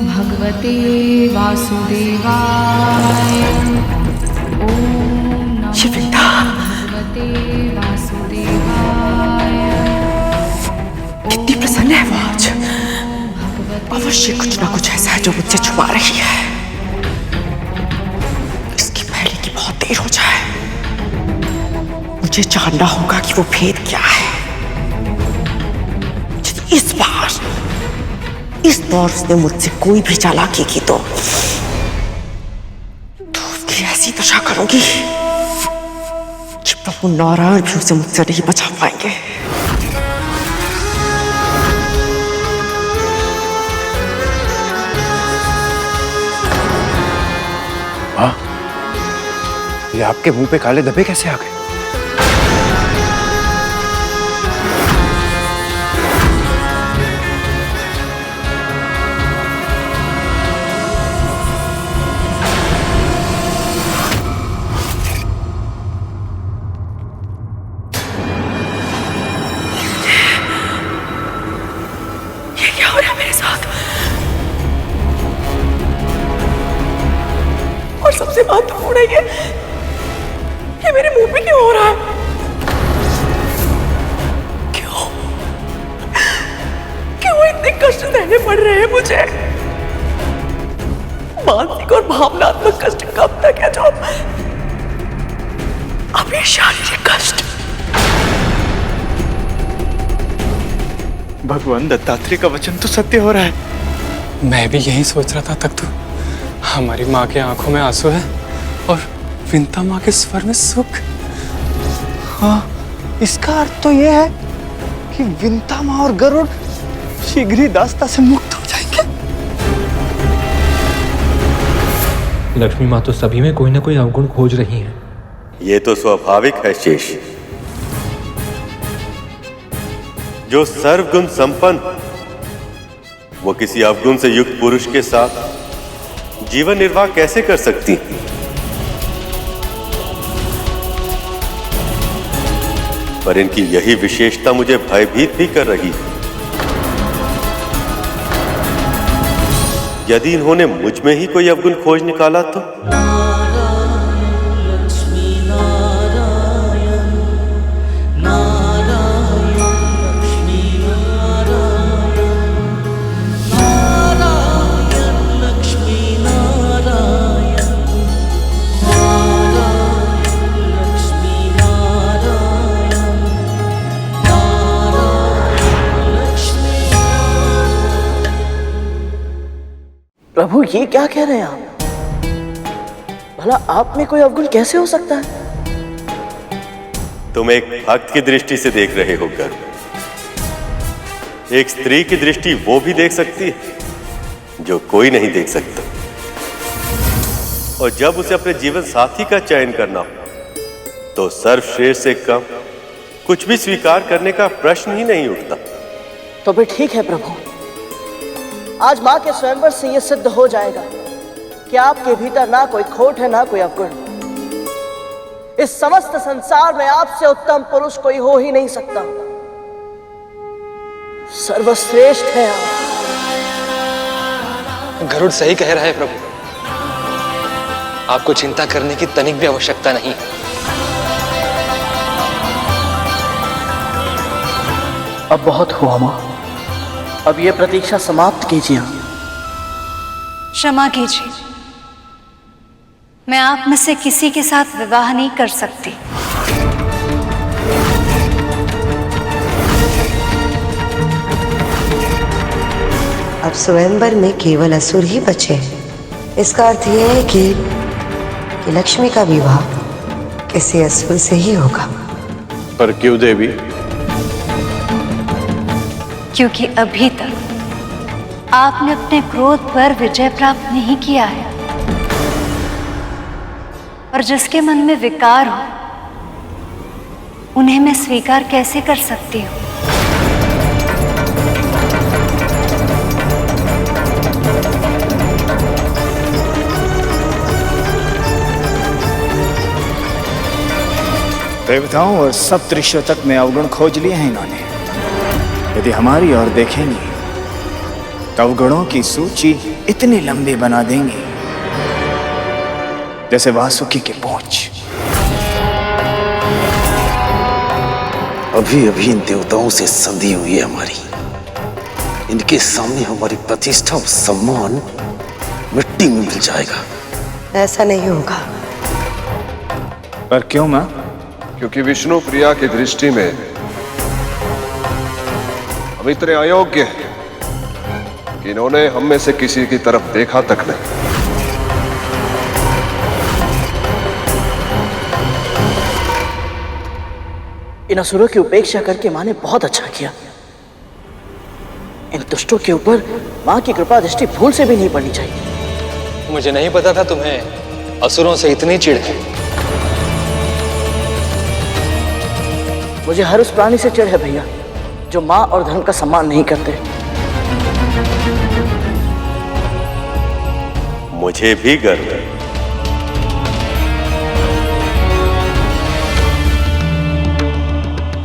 भगवते वासुदेवाय। ओम भगवते वासुदेवाय। कितनी प्रसन्न है वो आज। अब अवश्य कुछ ना कुछ ऐसा है जो मुझसे छुपा रही है। इसकी पहले की बहुत देर हो जाए। मुझे जानना होगा कि वो भेद क्या है। इस बार उसने मुझसे कोई भी चालाकी की तो उसकी ऐसी दशा करूंगी कि प्रभु नारायण भी उसे मुझसे नहीं बचा पाएंगे। हाँ, ये आपके मुंह पे काले धब्बे कैसे आ गए? सबसे महत्वपूर्ण है ये मेरे मुंह पे क्यों हो रहा है? क्यों इतने कष्ट सहने पड़ रहे हैं मुझे? मानसिक और भावनात्मक कष्ट कब तक है जो अभी शारीरिक कष्ट? भगवान दत्तात्रेय का वचन तो सत्य हो रहा है। मैं भी यही सोच रहा था तक तो हमारी माँ के आंखों में आंसू है और विंता माँ के स्वर में सुख। हाँ, इसका अर्थ तो यह है कि विंता माँ और गरुड़ शीघ्र ही दास्ता से मुक्त हो जाएंगे। लक्ष्मी माँ तो सभी में कोई ना कोई अवगुण खोज रही हैं। ये तो स्वाभाविक है शेष। जो सर्वगुण संपन्न वो किसी अवगुण से युक्त पुरुष के साथ जीवन निर्वाह कैसे कर सकती? पर इनकी यही विशेषता मुझे भयभीत भी कर रही है। यदि इन्होंने मुझ में ही कोई अवगुण खोज निकाला तो? प्रभु ये क्या कह रहे हैं आप? भला आप में कोई अवगुण कैसे हो सकता है? तुम एक भक्त की दृष्टि से देख रहे हो गर्व। एक स्त्री की दृष्टि वो भी देख सकती है जो कोई नहीं देख सकता। और जब उसे अपने जीवन साथी का चयन करना हो तो सर्वश्रेष्ठ से कम कुछ भी स्वीकार करने का प्रश्न ही नहीं उठता। तो भी ठीक है प्रभु, आज माँ के स्वयंवर से यह सिद्ध हो जाएगा कि आपके भीतर ना कोई खोट है ना कोई अवगुण। इस समस्त संसार में आपसे उत्तम पुरुष कोई हो ही नहीं सकता। सर्वश्रेष्ठ है आप। गरुड़ सही कह रहा है प्रभु, आपको चिंता करने की तनिक भी आवश्यकता नहीं। अब बहुत हुआ माँ, अब ये प्रतीक्षा समाप्त कीजिए। क्षमा कीजिए, मैं आप में से किसी के साथ विवाह नहीं कर सकती। अब स्वयंवर में केवल असुर ही बचे हैं। इसका अर्थ यह है कि लक्ष्मी का विवाह किसी असुर से ही होगा। पर क्यों देवी? क्योंकि अभी तक आपने अपने क्रोध पर विजय प्राप्त नहीं किया है, और जिसके मन में विकार हो उन्हें मैं स्वीकार कैसे कर सकती हूँ? देवताओं और सप्तऋषियों तक में अवगुण खोज लिए हैं इन्होंने। यदि हमारी ओर देखेंगे तो अवगुणों की सूची इतनी लंबी बना देंगे जैसे वासुकी की पूंछ। अभी अभी इन देवताओं से संधि हुई है हमारी, इनके सामने हमारी प्रतिष्ठा और सम्मान मिट्टी में मिल जाएगा। ऐसा नहीं होगा। पर क्यों माँ? क्योंकि विष्णु प्रिया की दृष्टि में हम इतने अयोग्य हैं कि इन्होंने हम में से किसी की तरफ देखा तक नहीं। इन असुरों की उपेक्षा करके माँ ने बहुत अच्छा किया। इन दुष्टों के ऊपर माँ की कृपा दृष्टि भूल से भी नहीं पड़नी चाहिए। मुझे नहीं पता था तुम्हें असुरों से इतनी चिढ़ है। मुझे हर उस प्राणी से चिढ़ है भैया जो माँ और धर्म का सम्मान नहीं करते। मुझे भी गर्व है।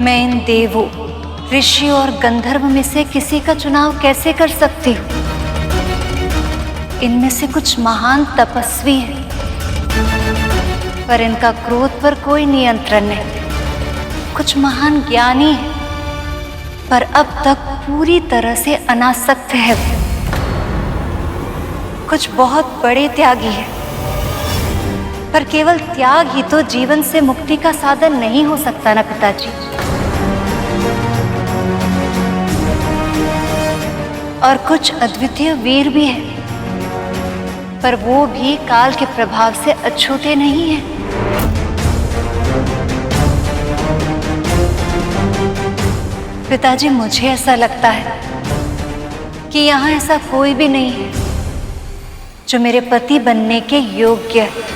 मैं इन देवों, ऋषि और गंधर्व में से किसी का चुनाव कैसे कर सकती हूँ? इनमें से कुछ महान तपस्वी हैं, पर इनका क्रोध पर कोई नियंत्रण नहीं। कुछ महान ज्ञानी हैं, पर अब तक पूरी तरह से अनासक्त है। कुछ बहुत बड़े त्यागी हैं, पर केवल त्याग ही तो जीवन से मुक्ति का साधन नहीं हो सकता ना पिताजी। और कुछ अद्वितीय वीर भी हैं, पर वो भी काल के प्रभाव से अछूते नहीं हैं। पिताजी, मुझे ऐसा लगता है कि यहाँ ऐसा कोई भी नहीं है जो मेरे पति बनने के योग्य है।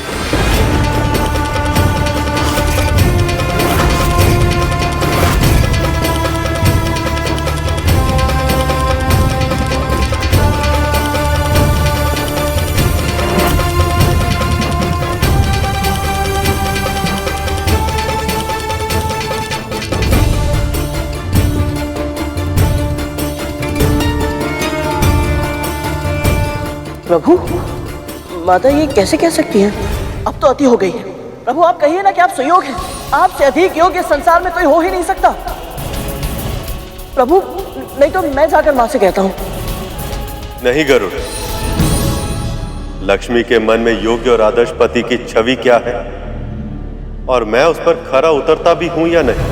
प्रभु, माता ये कैसे कह सकती हैं? अब तो अति हो गई है। प्रभु, आप कहिए ना कि आप सुयोग हैं। आपसे अधिक योग्य संसार में कोई हो ही नहीं सकता। प्रभु, नहीं तो मैं जाकर माँ से कहता हूँ। नहीं गरुड़, लक्ष्मी के मन में योग्य और आदर्श पति की छवि क्या है और मैं उस पर खरा उतरता भी हूं या नहीं,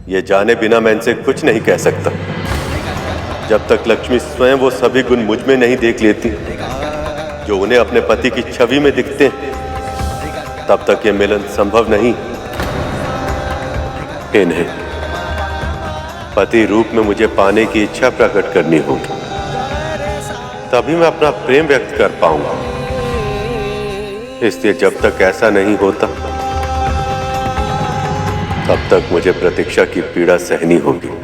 ये जाने बिना मैं इनसे कुछ नहीं कह सकता। जब तक लक्ष्मी स्वयं वो सभी गुण मुझ में नहीं देख लेती जो उन्हें अपने पति की छवि में दिखते हैं, तब तक ये मिलन संभव नहीं। इन्हें पति रूप में मुझे पाने की इच्छा प्रकट करनी होगी, तभी मैं अपना प्रेम व्यक्त कर पाऊंगा। इसलिए जब तक ऐसा नहीं होता तब तक मुझे प्रतीक्षा की पीड़ा सहनी होगी।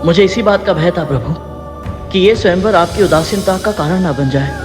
मुझे इसी बात का भय था प्रभु कि ये स्वयंवर आपकी उदासीनता का कारण ना बन जाए।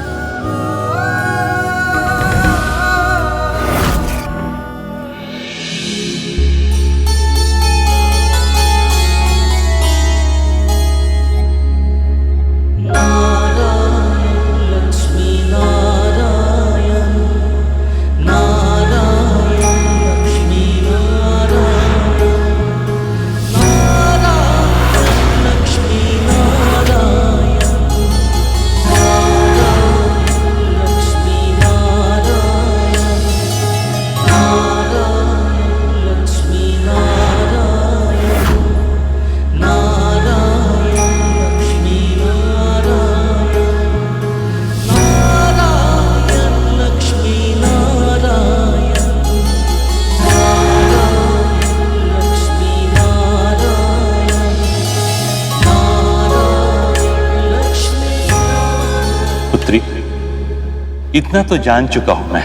इतना तो जान चुका हूं मैं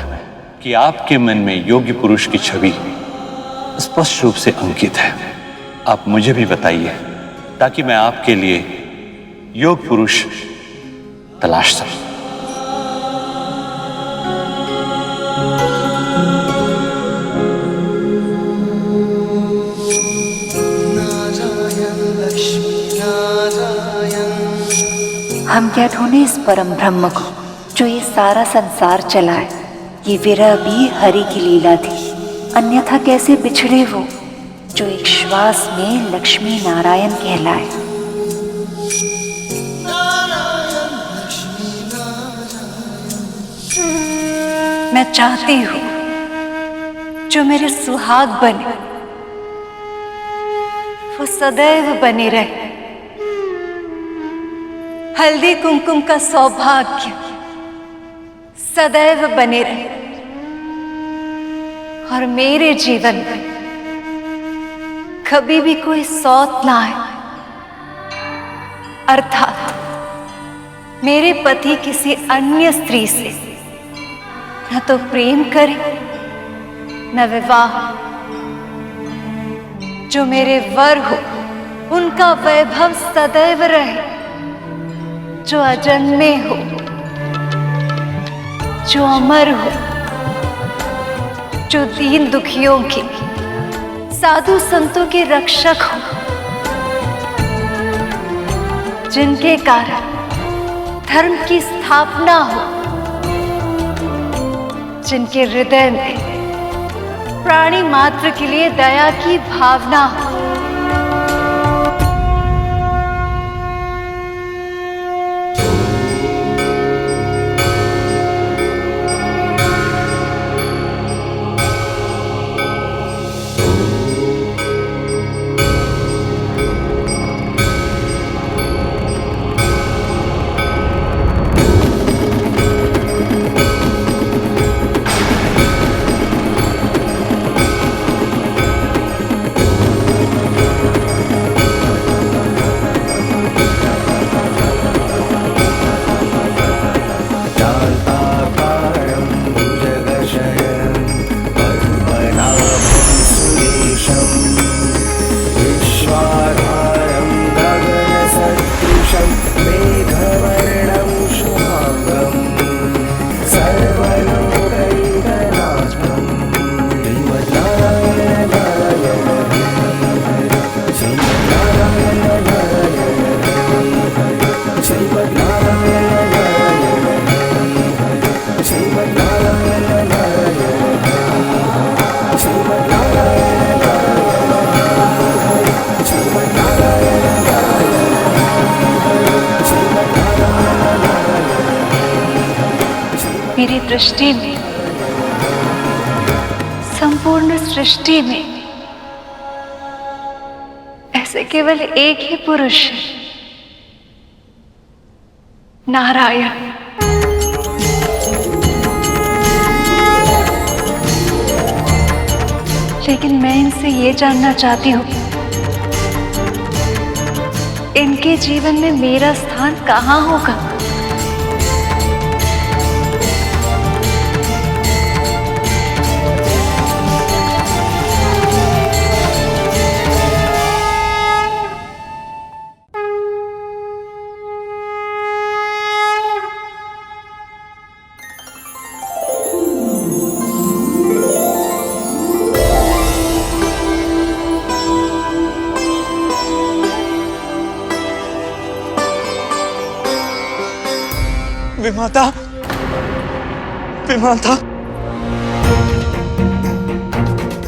कि आपके मन में योग्य पुरुष की छवि स्पष्ट रूप से अंकित है। आप मुझे भी बताइए ताकि मैं आपके लिए योग्य पुरुष तलाश सकूं। हम क्या ढूंढे इस परम ब्रह्म को जो ये सारा संसार चलाए। ये विरह भी हरि की लीला थी, अन्यथा कैसे बिछड़े वो जो एक श्वास में लक्ष्मी नारायण कहलाए। मैं चाहती हूं जो मेरे सुहाग बने वो सदैव बने रहे। हल्दी कुमकुम का सौभाग्य सदैव बने रहे और मेरे जीवन में कभी भी कोई सौत ना आए, अर्थात मेरे पति किसी अन्य स्त्री से न तो प्रेम करे न विवाह। जो मेरे वर हो उनका वैभव सदैव रहे, जो अजन्मे हो, जो अमर हो, जो दीन दुखियों के साधु संतों के रक्षक हो, जिनके कारण धर्म की स्थापना हो, जिनके हृदय में प्राणी मात्र के लिए दया की भावना हो। मेरी दृष्टि में संपूर्ण सृष्टि में ऐसे केवल एक ही पुरुष है, नारायण। लेकिन मैं इनसे ये जानना चाहती हूँ, इनके जीवन में मेरा स्थान कहाँ होगा? विमाता, विमाता,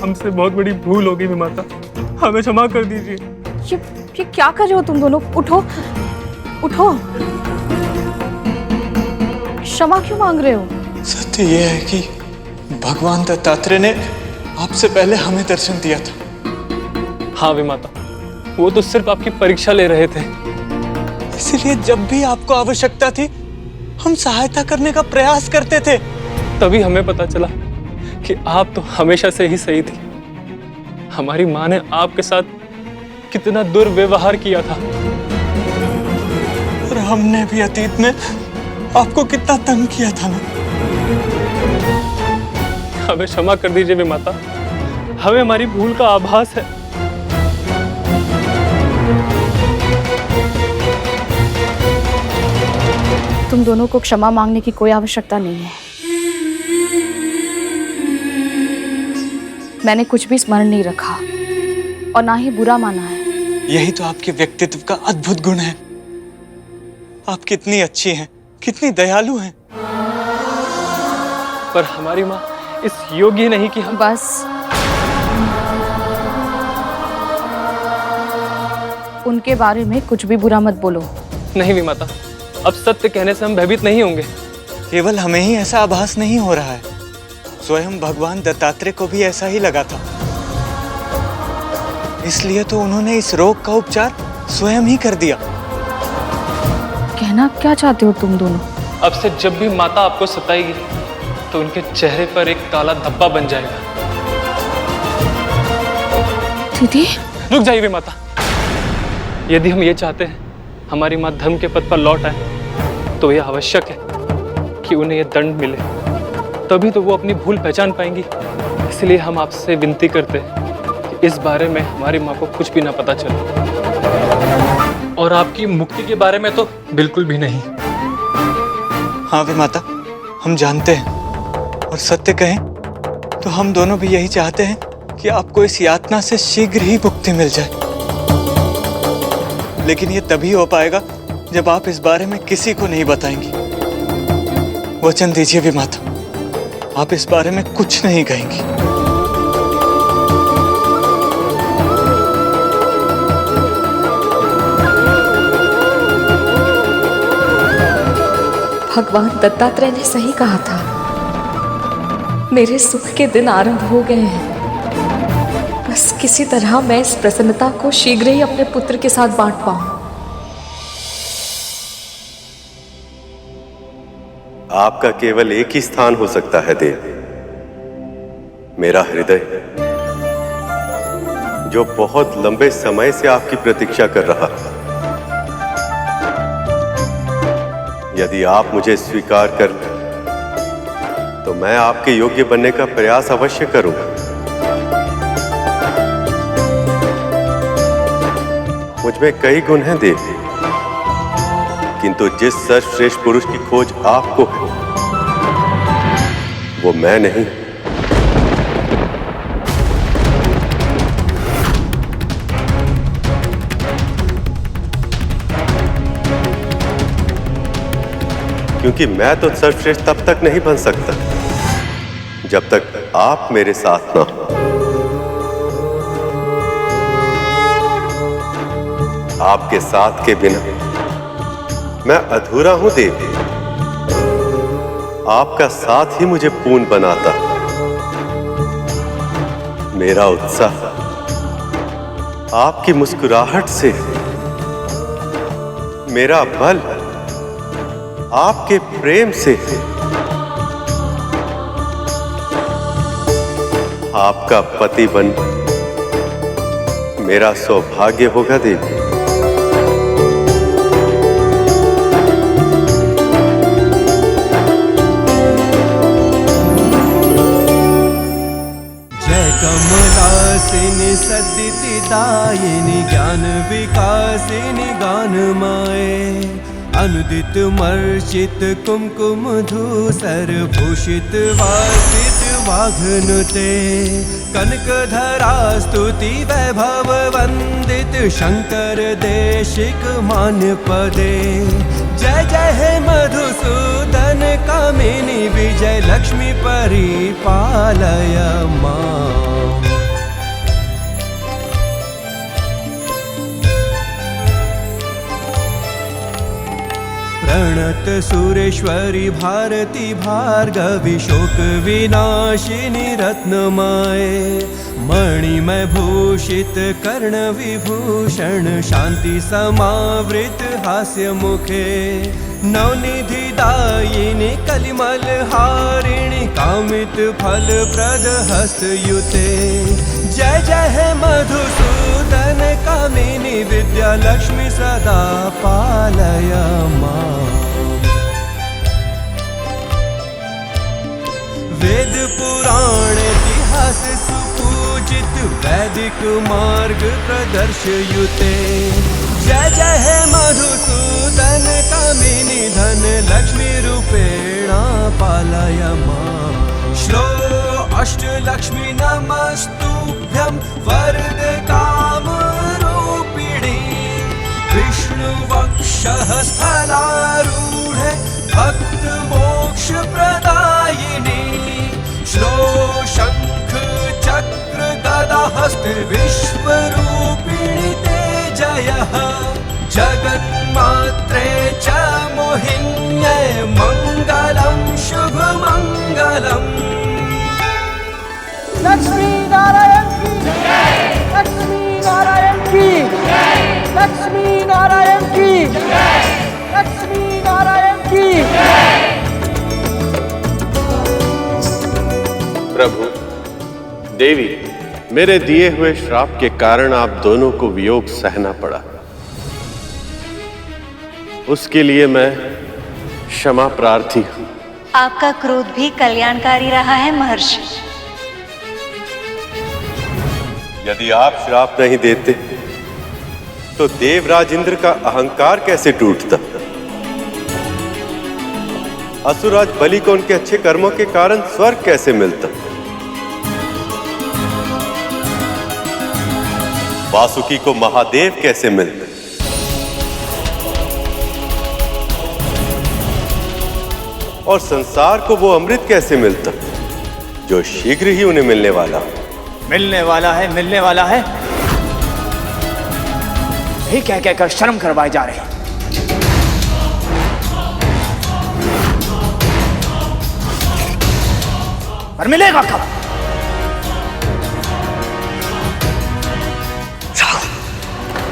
हमसे बहुत बड़ी भूल हो गई विमाता, हमें क्षमा कर दीजिए। ये क्या कर रहे हो तुम दोनों? उठो, उठो। क्षमा क्यों मांग रहे हो? सत्य यह है कि भगवान दत्तात्रेय ने आपसे पहले हमें दर्शन दिया था। हाँ विमाता, वो तो सिर्फ आपकी परीक्षा ले रहे थे। इसलिए जब भी आपको आवश्यकता थी हम सहायता करने का प्रयास करते थे। तभी हमें पता चला कि आप तो हमेशा से ही सही थी। हमारी माँ ने आपके साथ कितना दुर्व्यवहार किया था और हमने भी अतीत में आपको कितना तंग किया था ना। हमें क्षमा कर दीजिए विमाता, हमें हमारी भूल का आभास है। तुम दोनों को क्षमा मांगने की कोई आवश्यकता नहीं है। मैंने कुछ भी स्मरण नहीं रखा और ना ही बुरा माना है। यही तो आपके व्यक्तित्व का अद्भुत गुण है। आप कितनी अच्छी हैं, कितनी दयालु हैं। पर हमारी माँ इस योग्य नहीं कि हम। बस उनके बारे में कुछ भी बुरा मत बोलो। नहीं विमाता, अब सत्य कहने से हम भयभीत नहीं होंगे। केवल हमें ही ऐसा आभास नहीं हो रहा है, स्वयं भगवान दत्तात्रेय को भी ऐसा ही लगा था। इसलिए तो उन्होंने इस रोग का उपचार स्वयं ही कर दिया। कहना क्या चाहते हो तुम दोनों? अब से जब भी माता आपको सताएगी तो उनके चेहरे पर एक काला धब्बा बन जाएगा। दीदी रुक जाइए विमाता। यदि हम ये चाहते हैं हमारी माँ धर्म के पथ पर लौट आए तो यह आवश्यक है कि उन्हें यह दंड मिले, तभी तो वो अपनी भूल पहचान पाएंगी। इसलिए हम आपसे विनती करते हैं कि इस बारे में हमारी माँ को कुछ भी ना पता चले, और आपकी मुक्ति के बारे में तो बिल्कुल भी नहीं। हाँ वे माता, हम जानते हैं, और सत्य कहें तो हम दोनों भी यही चाहते हैं कि आपको इस यातना से शीघ्र ही मुक्ति मिल जाए। लेकिन ये तभी हो पाएगा जब आप इस बारे में किसी को नहीं बताएंगी। वचन दीजिए वे माता, आप इस बारे में कुछ नहीं कहेंगी। भगवान दत्तात्रेय ने सही कहा था, मेरे सुख के दिन आरंभ हो गए हैं। बस किसी तरह मैं इस प्रसन्नता को शीघ्र ही अपने पुत्र के साथ बांट पाऊं। आपका केवल एक ही स्थान हो सकता है देव, मेरा हृदय, जो बहुत लंबे समय से आपकी प्रतीक्षा कर रहा है। यदि आप मुझे स्वीकार कर तो मैं आपके योग्य बनने का प्रयास अवश्य करूंगा। मुझ में कई गुण हैं देव, किंतु जिस सर्वश्रेष्ठ पुरुष की खोज आपको है वो मैं नहीं। क्योंकि मैं तो सर्वश्रेष्ठ तब तक नहीं बन सकता जब तक आप मेरे साथ ना हो। आपके साथ के बिना मैं अधूरा हूं देव। आपका साथ ही मुझे पूर्ण बनाता। मेरा उत्साह आपकी मुस्कुराहट से, मेरा बल आपके प्रेम से। आपका पति बन मेरा सौभाग्य होगा देवी। जय कमलासिनी सद्दिदायिनी ज्ञान विकासिनी गानमाए, अनुदित मर्चित कुमकुम धूसर भूषित वासित वाघनुते, कनकधरा स्तुति वैभव वंदित शंकर देशिक मान्य पदे। जय जय हे मधुसूदन कामिनी विजय लक्ष्मी परिपालय मां। प्रणत सुरेश्वरी भारती भार्गवी शोक विनाशिनी रत्नमाए, मणिमय भूषित कर्ण विभूषण शांति समावृत हास्य मुखे, नवनिधि दायिनी कलिमल हारिणी कामित फल प्रद हस्तयुते। जय जय हे मधुसूदन कामिनी विद्या लक्ष्मी सदा पालय मां। वेद पुराण इतिहास सुपूजित वैदिक मार्ग प्रदर्शयुते। जय जय हे मधुसूदन कामिनी धन लक्ष्मी रूपेणा पालय मां। श्लो अष्टलक्ष्मी नमस्तुभ्यं वरद काम रूपिणी, विष्णु वक्षः स्थलारूढ़ भक्त मोक्ष प्रदायिनी। श्लो शंख चक्र गदा हस्त विश्वरूपिणी ते जयः। जगन्मात्रे च मोहिन्ये मङ्गलं शुभमङ्गलम्। लक्ष्मी नारायण की जय, लक्ष्मी नारायण की जय, लक्ष्मी नारायण की जय, लक्ष्मी नारायण की जय। प्रभु, देवी, मेरे दिए हुए श्राप के कारण आप दोनों को वियोग सहना पड़ा। उसके लिए मैं क्षमा प्रार्थी हूं। आपका क्रोध भी कल्याणकारी रहा है महर्षि। यदि आप श्राप नहीं देते तो देवराज इंद्र का अहंकार कैसे टूटता? असुरराज बलि को उनके अच्छे कर्मों के कारण स्वर्ग कैसे मिलता? वासुकी को महादेव कैसे मिलते? और संसार को वो अमृत कैसे मिलता जो शीघ्र ही उन्हें मिलने वाला? मिलने वाला है, मिलने वाला है, यही कह कहकर शर्म करवाए जा रहे हैं। पर मिलेगा कब?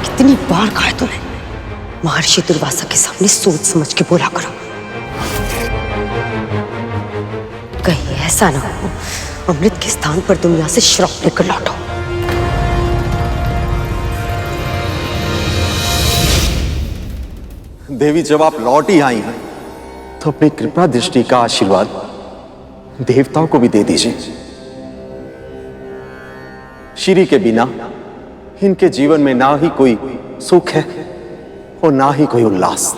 कितनी बार कहा तूने महर्षि दुर्वासा के सामने सोच समझ के बोला करो, कहीं ऐसा ना हो अमृत के स्थान पर तुम यहां से श्राप लेकर लौटो। देवी, जब आप लौट ही आई हैं तो अपनी कृपा दृष्टि का आशीर्वाद देवताओं को भी दे दीजिए। श्री के बिना इनके जीवन में ना ही कोई सुख है और ना ही कोई उल्लास।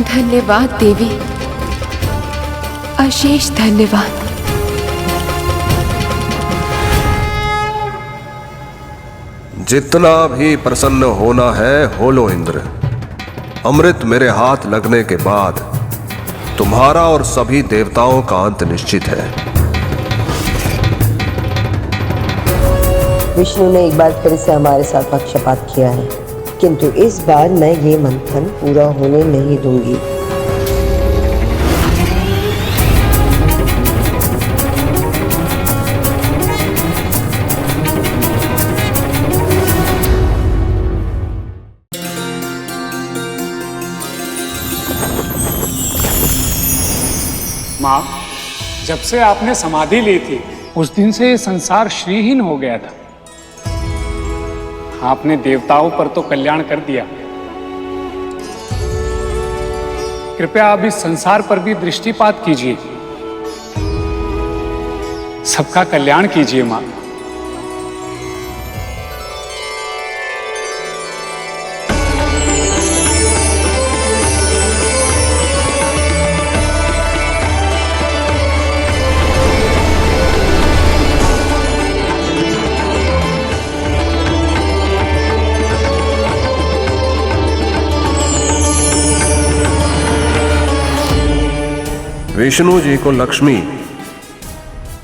धन्यवाद देवी, अशेष धन्यवाद। जितना भी प्रसन्न होना है हो लो इंद्र। अमृत मेरे हाथ लगने के बाद तुम्हारा और सभी देवताओं का अंत निश्चित है। विष्णु ने एक बार फिर से हमारे साथ पक्षपात किया है, किंतु इस बार मैं ये मंथन पूरा होने नहीं दूंगी। माँ, जब से आपने समाधि ली थी उस दिन से ये संसार श्रीहीन हो गया था। आपने देवताओं पर तो कल्याण कर दिया, कृपया अब इस संसार पर भी दृष्टिपात कीजिए, सबका कल्याण कीजिए मां। विष्णु जी को लक्ष्मी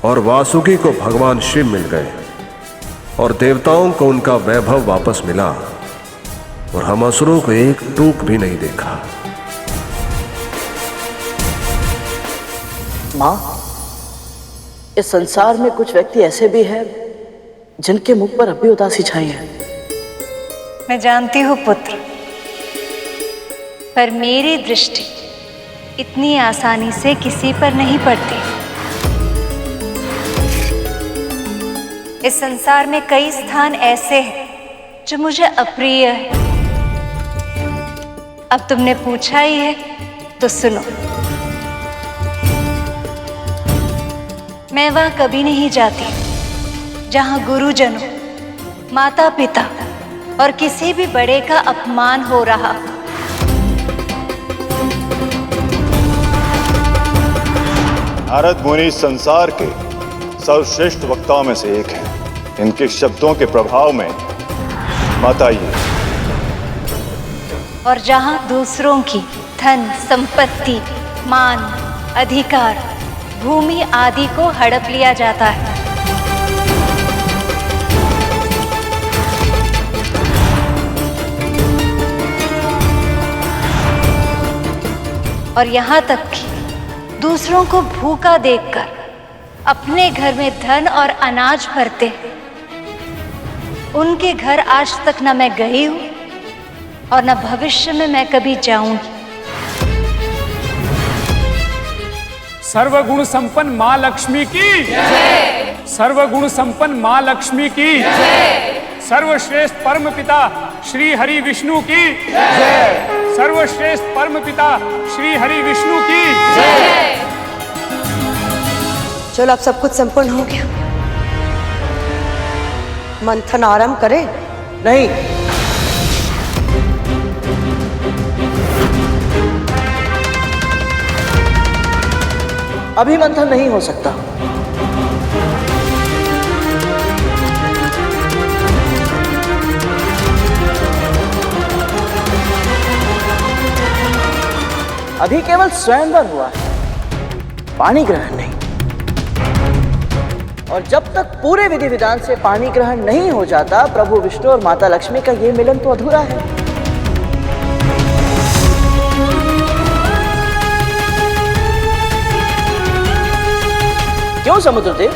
और वासुकी को भगवान शिव मिल गए और देवताओं को उनका वैभव वापस मिला और हम असुरों को एक टूक भी नहीं देखा। मां, इस संसार में कुछ व्यक्ति ऐसे भी हैं जिनके मुख पर अब भी उदासी छाई है। मैं जानती हूँ पुत्र, पर मेरी दृष्टि इतनी आसानी से किसी पर नहीं पड़ती। इस संसार में कई स्थान ऐसे हैं जो मुझे अप्रिय है। अब तुमने पूछा ही है तो सुनो। मैं वहां कभी नहीं जाती जहां गुरुजनों, माता पिता और किसी भी बड़े का अपमान हो रहा। नारद मुनि संसार के सर्वश्रेष्ठ वक्ताओं में से एक हैं। इनके शब्दों के प्रभाव में मत आइए। और जहां दूसरों की धन, संपत्ति, मान, अधिकार, भूमि आदि को हड़प लिया जाता है, और यहाँ तक कि दूसरों को भूखा देखकर अपने घर में धन और अनाज भरते हैं, उनके घर आज तक न मैं गई हूं और न भविष्य में मैं कभी जाऊंगी। सर्वगुण संपन्न माँ लक्ष्मी की जय। सर्वगुण संपन्न माँ लक्ष्मी की जय। सर्वश्रेष्ठ परम पिता श्री हरि विष्णु की जय। सर्वश्रेष्ठ परम पिता श्री हरि विष्णु की जय। चलो अब सब कुछ संपन्न हो गया, मंथन आरंभ करें? नहीं, अभी मंथन नहीं हो सकता। अभी केवल स्वयंवर हुआ है, पानी ग्रहण नहीं। और जब तक पूरे विधि विधान से पानी ग्रहण नहीं हो जाता, प्रभु विष्णु और माता लक्ष्मी का ये मिलन तो अधूरा है। क्यों समुद्रदेव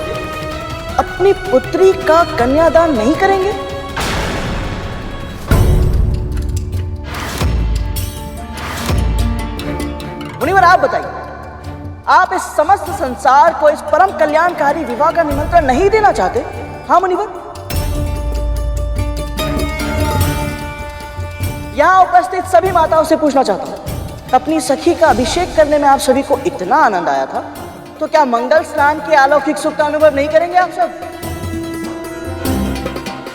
अपनी पुत्री का कन्यादान नहीं करेंगे? मुनिवर आप बताइए, आप इस समस्त संसार को इस परम कल्याणकारी विवाह का निमंत्रण नहीं देना चाहते? हाँ मुनिवर, यहां उपस्थित सभी माताओं से पूछना चाहता हूं, अपनी सखी का अभिषेक करने में आप सभी को इतना आनंद आया था, तो क्या मंगल स्नान के अलौकिक सुख का अनुभव नहीं करेंगे आप सब?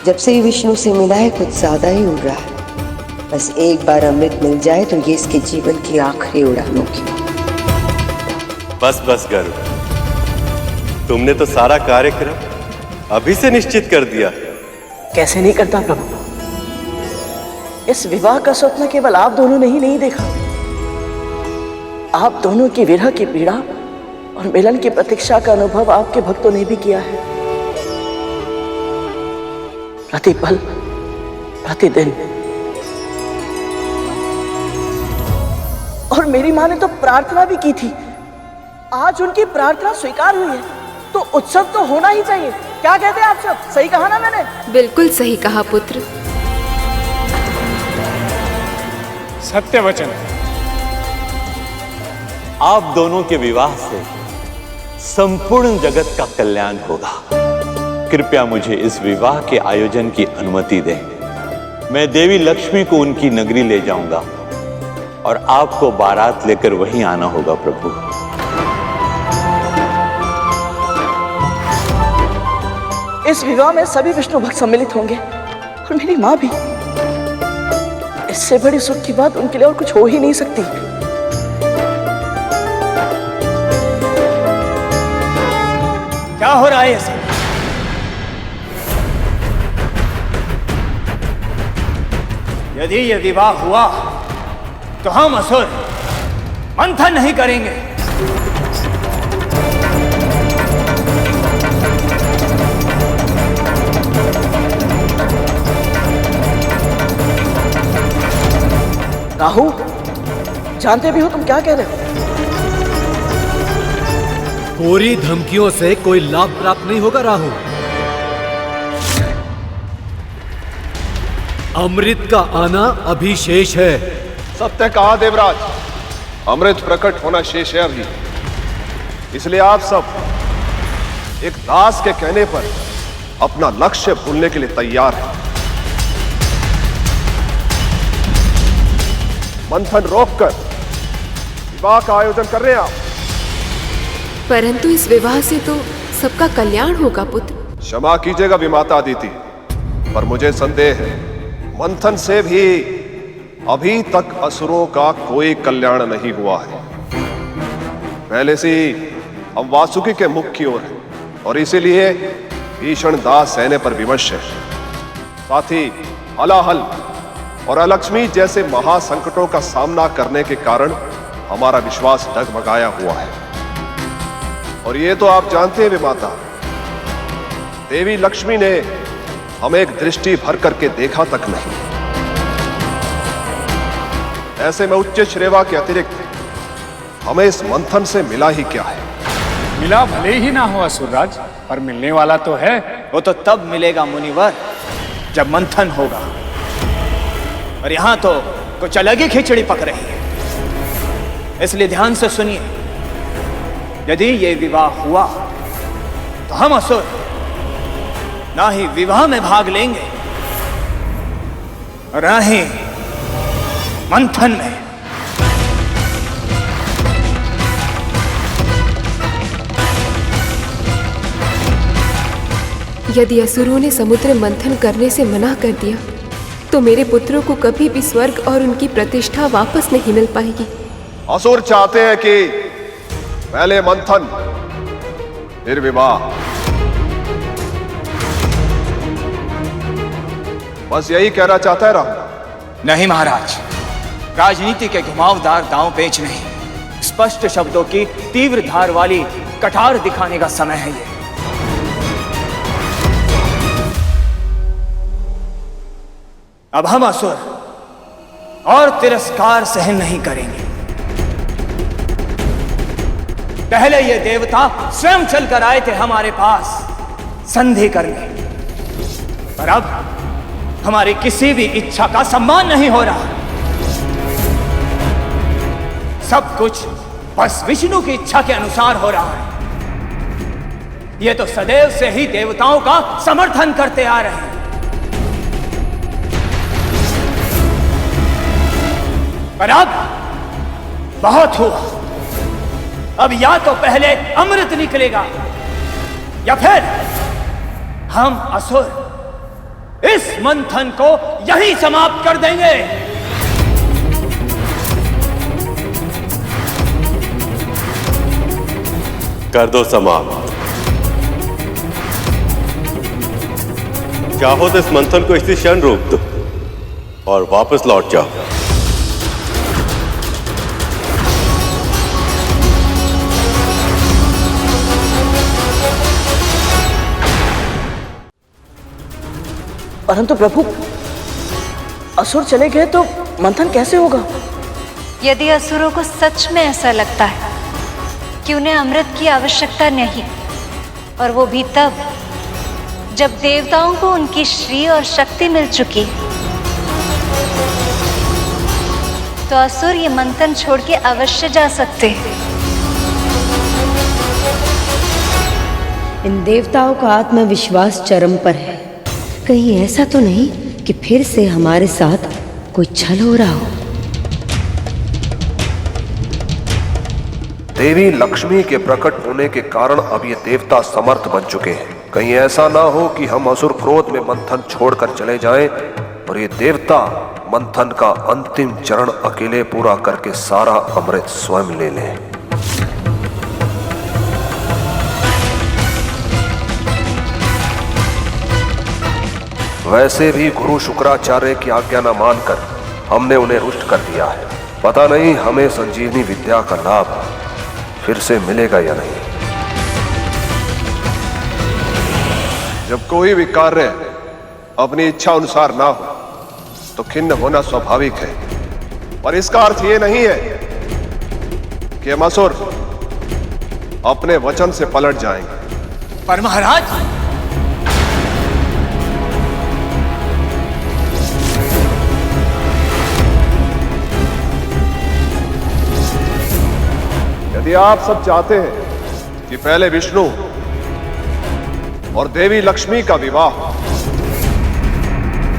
जब से ही विष्णु से मिला है कुछ ज्यादा ही उड़ रहा है। बस एक बार अमृत मिल जाए तो ये इसके जीवन की आखिरी उड़ान होगी। बस बस गरुड़, तुमने तो सारा कार्यक्रम अभी से निश्चित कर दिया। कैसे नहीं करता प्रभु? इस विवाह का स्वप्न केवल आप दोनों ने ही नहीं देखा, आप दोनों की विरह की पीड़ा और मिलन की प्रतीक्षा का अनुभव आपके भक्तों ने भी किया है। प्रतिपल, प्रतिदिन। और मेरी माँ ने तो प्रार्थना भी की थी। आज उनकी प्रार्थना स्वीकार हुई है, तो उत्सव तो होना ही चाहिए। क्या कहते हैं आप सब? सही कहा ना मैंने? बिल्कुल सही कहा पुत्र। सत्य वचन। आप दोनों के विवाह से संपूर्ण जगत का कल्याण होगा। कृपया मुझे इस विवाह के आयोजन की अनुमति दें। मैं देवी लक्ष्मी को उनकी नगरी ले जाऊंगा और आपको बारात लेकर वहीं आना होगा प्रभु। इस विवाह में सभी विष्णु भक्त सम्मिलित होंगे और मेरी माँ भी। इससे बड़ी सुख की बात उनके लिए और कुछ हो ही नहीं सकती। क्या हो रहा है ये सब? यदि ये विवाह हुआ तो हम असुर मंथन नहीं करेंगे। राहु, जानते भी हो तुम क्या कह रहे हो? पूरी धमकियों से कोई लाभ प्राप्त नहीं होगा राहु। अमृत का आना अभी शेष है। सत्य कहा देवराज, अमृत प्रकट होना शेष है अभी। इसलिए आप सब एक दास के कहने पर अपना लक्ष्य भूलने के लिए तैयार हैं। मंथन रोककर विवाह का आयोजन कर रहे हैं आप। परंतु इस विवाह से तो सबका कल्याण होगा पुत्र। क्षमा कीजिएगा विमाता अदिति, पर मुझे संदेह है मंथन से भी अभी तक असुरों का कोई कल्याण नहीं हुआ है। पहले से ही हम वासुकी के मुख की ओर हैं और इसीलिए भीषण दाह सहने पर विवश है। साथ ही हलाहल और अलक्ष्मी जैसे महासंकटों का सामना करने के कारण हमारा विश्वास डगमगाया हुआ है। और ये तो आप जानते हैं विमाता, देवी लक्ष्मी ने हमें एक दृष्टि भर करके देखा तक नहीं। ऐसे में उच्च श्रेवा के अतिरिक्त हमें इस मंथन से मिला ही क्या है? मिला भले ही ना हो असुरराज, पर मिलने वाला तो है। वो तो तब मिलेगा मुनिवर जब मंथन होगा, और यहां तो कुछ अलग ही खिचड़ी पक रही है। इसलिए ध्यान से सुनिए, यदि ये विवाह हुआ तो हम असुर ना ही विवाह में भाग लेंगे और ना ही मंथन में। यदि असुरों ने समुद्र मंथन करने से मना कर दिया तो मेरे पुत्रों को कभी भी स्वर्ग और उनकी प्रतिष्ठा वापस नहीं मिल पाएगी। असुर चाहते हैं कि पहले मंथन फिर विवाह। बस यही कहना चाहता है राम। नहीं महाराज, राजनीति के घुमावदार दांव पेच नहीं, स्पष्ट शब्दों की तीव्र धार वाली कटार दिखाने का समय है ये। अब हम असुर और तिरस्कार सहन नहीं करेंगे। पहले ये देवता स्वयं चलकर आए थे हमारे पास संधि करने, पर अब हमारी किसी भी इच्छा का सम्मान नहीं हो रहा। सब कुछ बस विष्णु की इच्छा के अनुसार हो रहा है। ये तो सदैव से ही देवताओं का समर्थन करते आ रहे हैं, पर अब बहुत हुआ। अब या तो पहले अमृत निकलेगा या फिर हम असुर इस मंथन को यहीं समाप्त कर देंगे। कर दो समाप्त। चाहो तो इस मंथन को इसी क्षण रोक दो और वापस लौट जाओ। परंतु प्रभु, असुर चले गए तो मंथन कैसे होगा? यदि असुरों को सच में ऐसा लगता है कि उन्हें अमृत की आवश्यकता नहीं, और वो भी तब जब देवताओं को उनकी श्री और शक्ति मिल चुकी, तो असुर ये मंथन छोड़ के अवश्य जा सकते हैं। इन देवताओं का आत्मविश्वास चरम पर है। कहीं ऐसा तो नहीं कि फिर से हमारे साथ कोई छल हो रहा हो। देवी लक्ष्मी के प्रकट होने के कारण अब ये देवता समर्थ बन चुके हैं। कहीं ऐसा ना हो कि हम असुर क्रोध में मंथन छोड़कर चले जाएं और ये देवता मंथन का अंतिम चरण अकेले पूरा करके सारा अमृत स्वयं ले लें। वैसे भी गुरु शुक्राचार्य की आज्ञा न मानकर हमने उन्हें रुष्ट कर दिया है। पता नहीं हमें संजीवनी विद्या का लाभ फिर से मिलेगा या नहीं। जब कोई भी कार्य अपनी इच्छा अनुसार ना हो तो खिन्न होना स्वाभाविक है, पर इसका अर्थ ये नहीं है कि हम असुर अपने वचन से पलट जाएंगे। पर महाराज, यदि आप सब चाहते हैं कि पहले विष्णु और देवी लक्ष्मी का विवाह हो,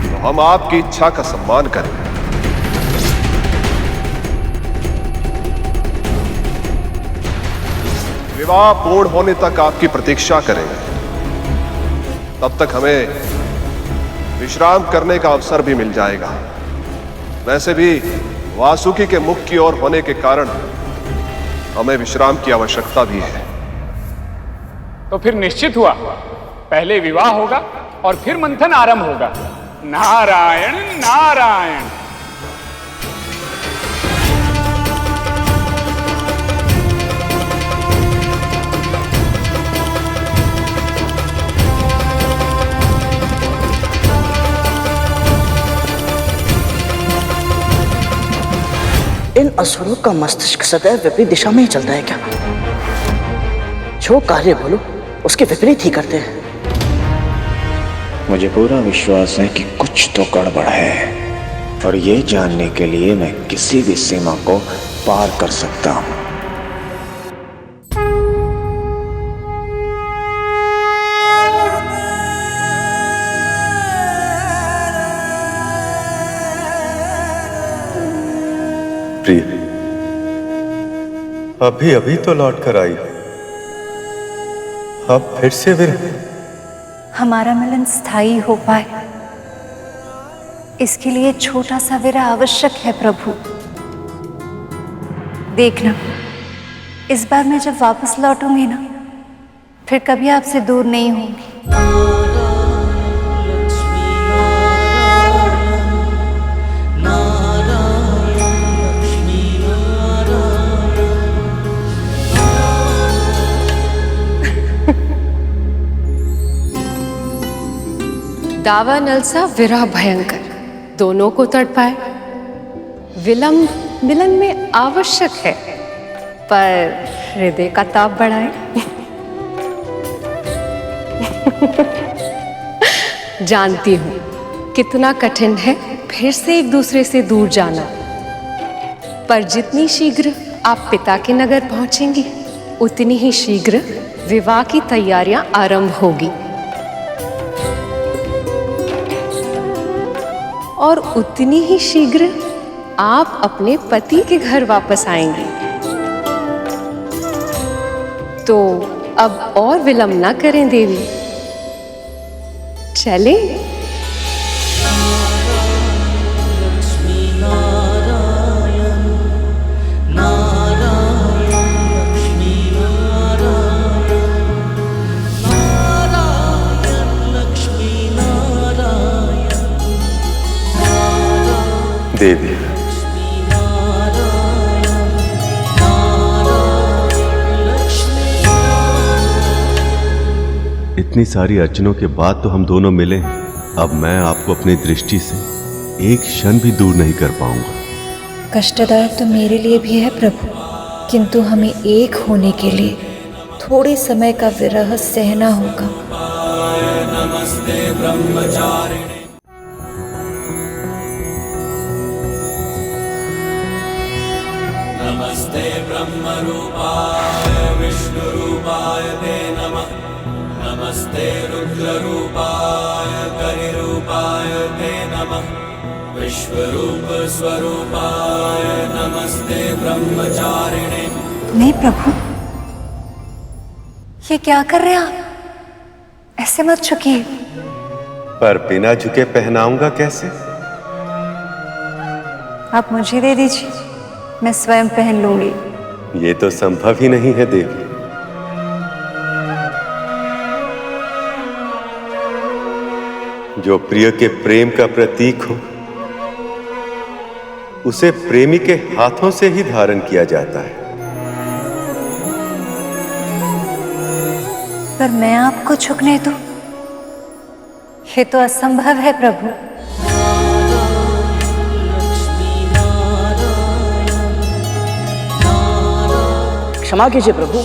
तो हम आपकी इच्छा का सम्मान करेंगे। विवाह पूर्ण होने तक आपकी प्रतीक्षा करेंगे। तब तक हमें विश्राम करने का अवसर भी मिल जाएगा। वैसे भी वासुकी के मुख की ओर होने के कारण हमें विश्राम की आवश्यकता भी है। तो फिर निश्चित हुआ, पहले विवाह होगा और फिर मंथन आरंभ होगा। नारायण नारायण। इन असुरों का मस्तिष्क सदैव विपरीत दिशा में ही चलता है क्या? जो कार्य बोलो उसके विपरीत ही करते हैं। मुझे पूरा विश्वास है कि कुछ तो गड़बड़ है, और ये जानने के लिए मैं किसी भी सीमा को पार कर सकता हूं। प्रिय, अभी अभी तो लौट कर आई, अब फिर से विरह। हमारा मिलन स्थायी हो पाए, इसके लिए छोटा सा विरह आवश्यक है प्रभु। देखना, इस बार मैं जब वापस लौटूंगी ना, फिर कभी आपसे दूर नहीं होंगी। दावा नलसा विरह भयंकर, दोनों को तड़पाए। विलंब मिलन में आवश्यक है, पर हृदय का ताप बढ़ाए। जानती हूं कितना कठिन है फिर से एक दूसरे से दूर जाना, पर जितनी शीघ्र आप पिता के नगर पहुंचेंगी, उतनी ही शीघ्र विवाह की तैयारियां आरंभ होगी, और उतनी ही शीघ्र आप अपने पति के घर वापस आएंगे। तो अब और विलंब ना करें देवी, चले। देवी, इतनी सारी अर्चनों के बाद तो हम दोनों मिले हैं। अब मैं आपको अपनी दृष्टि से एक क्षण भी दूर नहीं कर पाऊंगा। कष्टदायक तो मेरे लिए भी है प्रभु, किंतु हमें एक होने के लिए थोड़े समय का विरह सहना होगा। नमस्ते ब्रह्मचारिणे। नमस्ते ब्रह्मरूपाय विष्णुरूपाय ते नमः। नमस्ते रुद्ररूपाय करिरूपाय ते नमः। विश्वरूप स्वरूपाय नमस्ते ब्रह्मचारिणे। नहीं प्रभु, ये क्या कर रहे हैं आप? ऐसे मत झुकिए। पर बिना झुके पहनाऊंगा कैसे? आप मुझे दे दीजिए, मैं स्वयं पहन लूंगी। ये तो संभव ही नहीं है देवी। जो प्रिय के प्रेम का प्रतीक हो, उसे प्रेमी के हाथों से ही धारण किया जाता है। पर मैं आपको झुकने दूं? ये तो असंभव है प्रभु। क्षमा कीजिए प्रभु,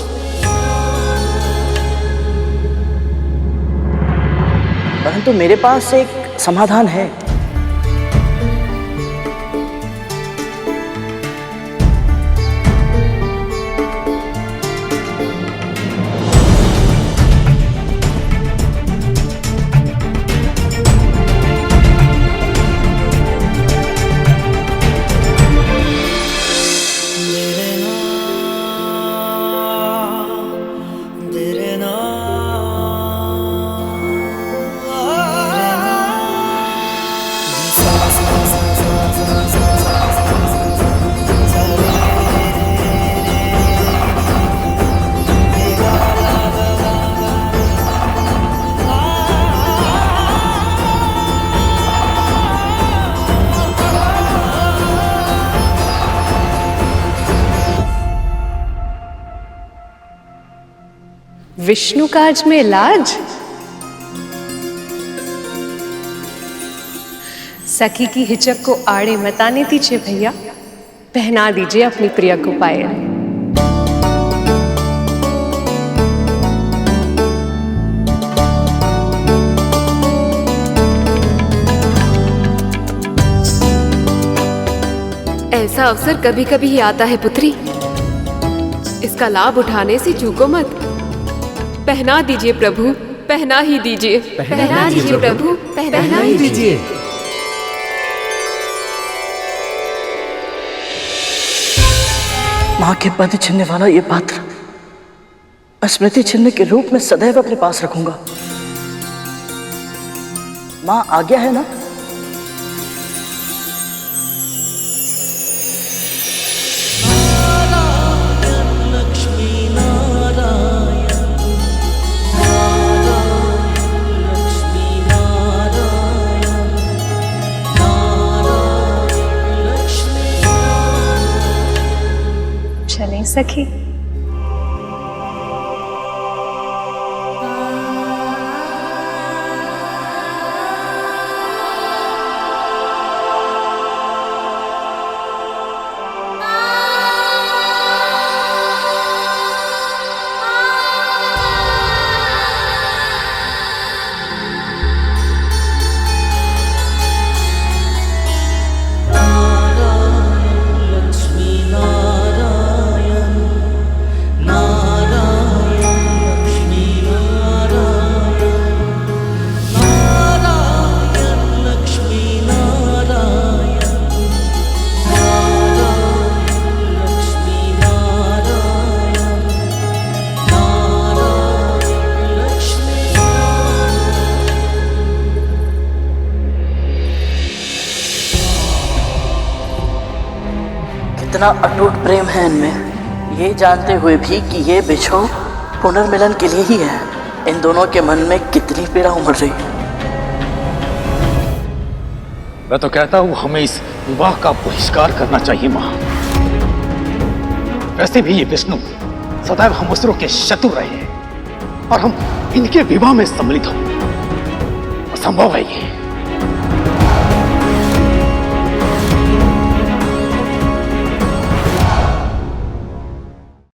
परंतु मेरे पास एक समाधान है। विष्णु काज में लाज। सखी की हिचक को आड़े मत आने दीजिए भैया, पहना दीजिए अपनी प्रिया को पायल। ऐसा अवसर कभी कभी ही आता है पुत्री, इसका लाभ उठाने से चूको मत। पहना दीजिए प्रभु, पहना ही दीजिए, पहना दीजिए प्रभु, पहना ही दीजिए। माँ के पद छीनने वाला ये पात्र स्मृति चिन्ह के रूप में सदैव अपने पास रखूंगा। माँ आज्ञा है ना? चलें सखी। इतना अटूट प्रेम है इनमें, ये जानते हुए भी कि ये बिछो पुनर्मिलन के लिए ही है। इन दोनों के मन में कितनी पीड़ा उमड़ रही है। मैं तो कहता हूं हमें इस विवाह का बहिष्कार करना चाहिए मां। वैसे भी ये विष्णु सदैव हम असुरों के शत्रु रहे हैं और हम इनके विवाह में सम्मिलित हो, असंभव है ये।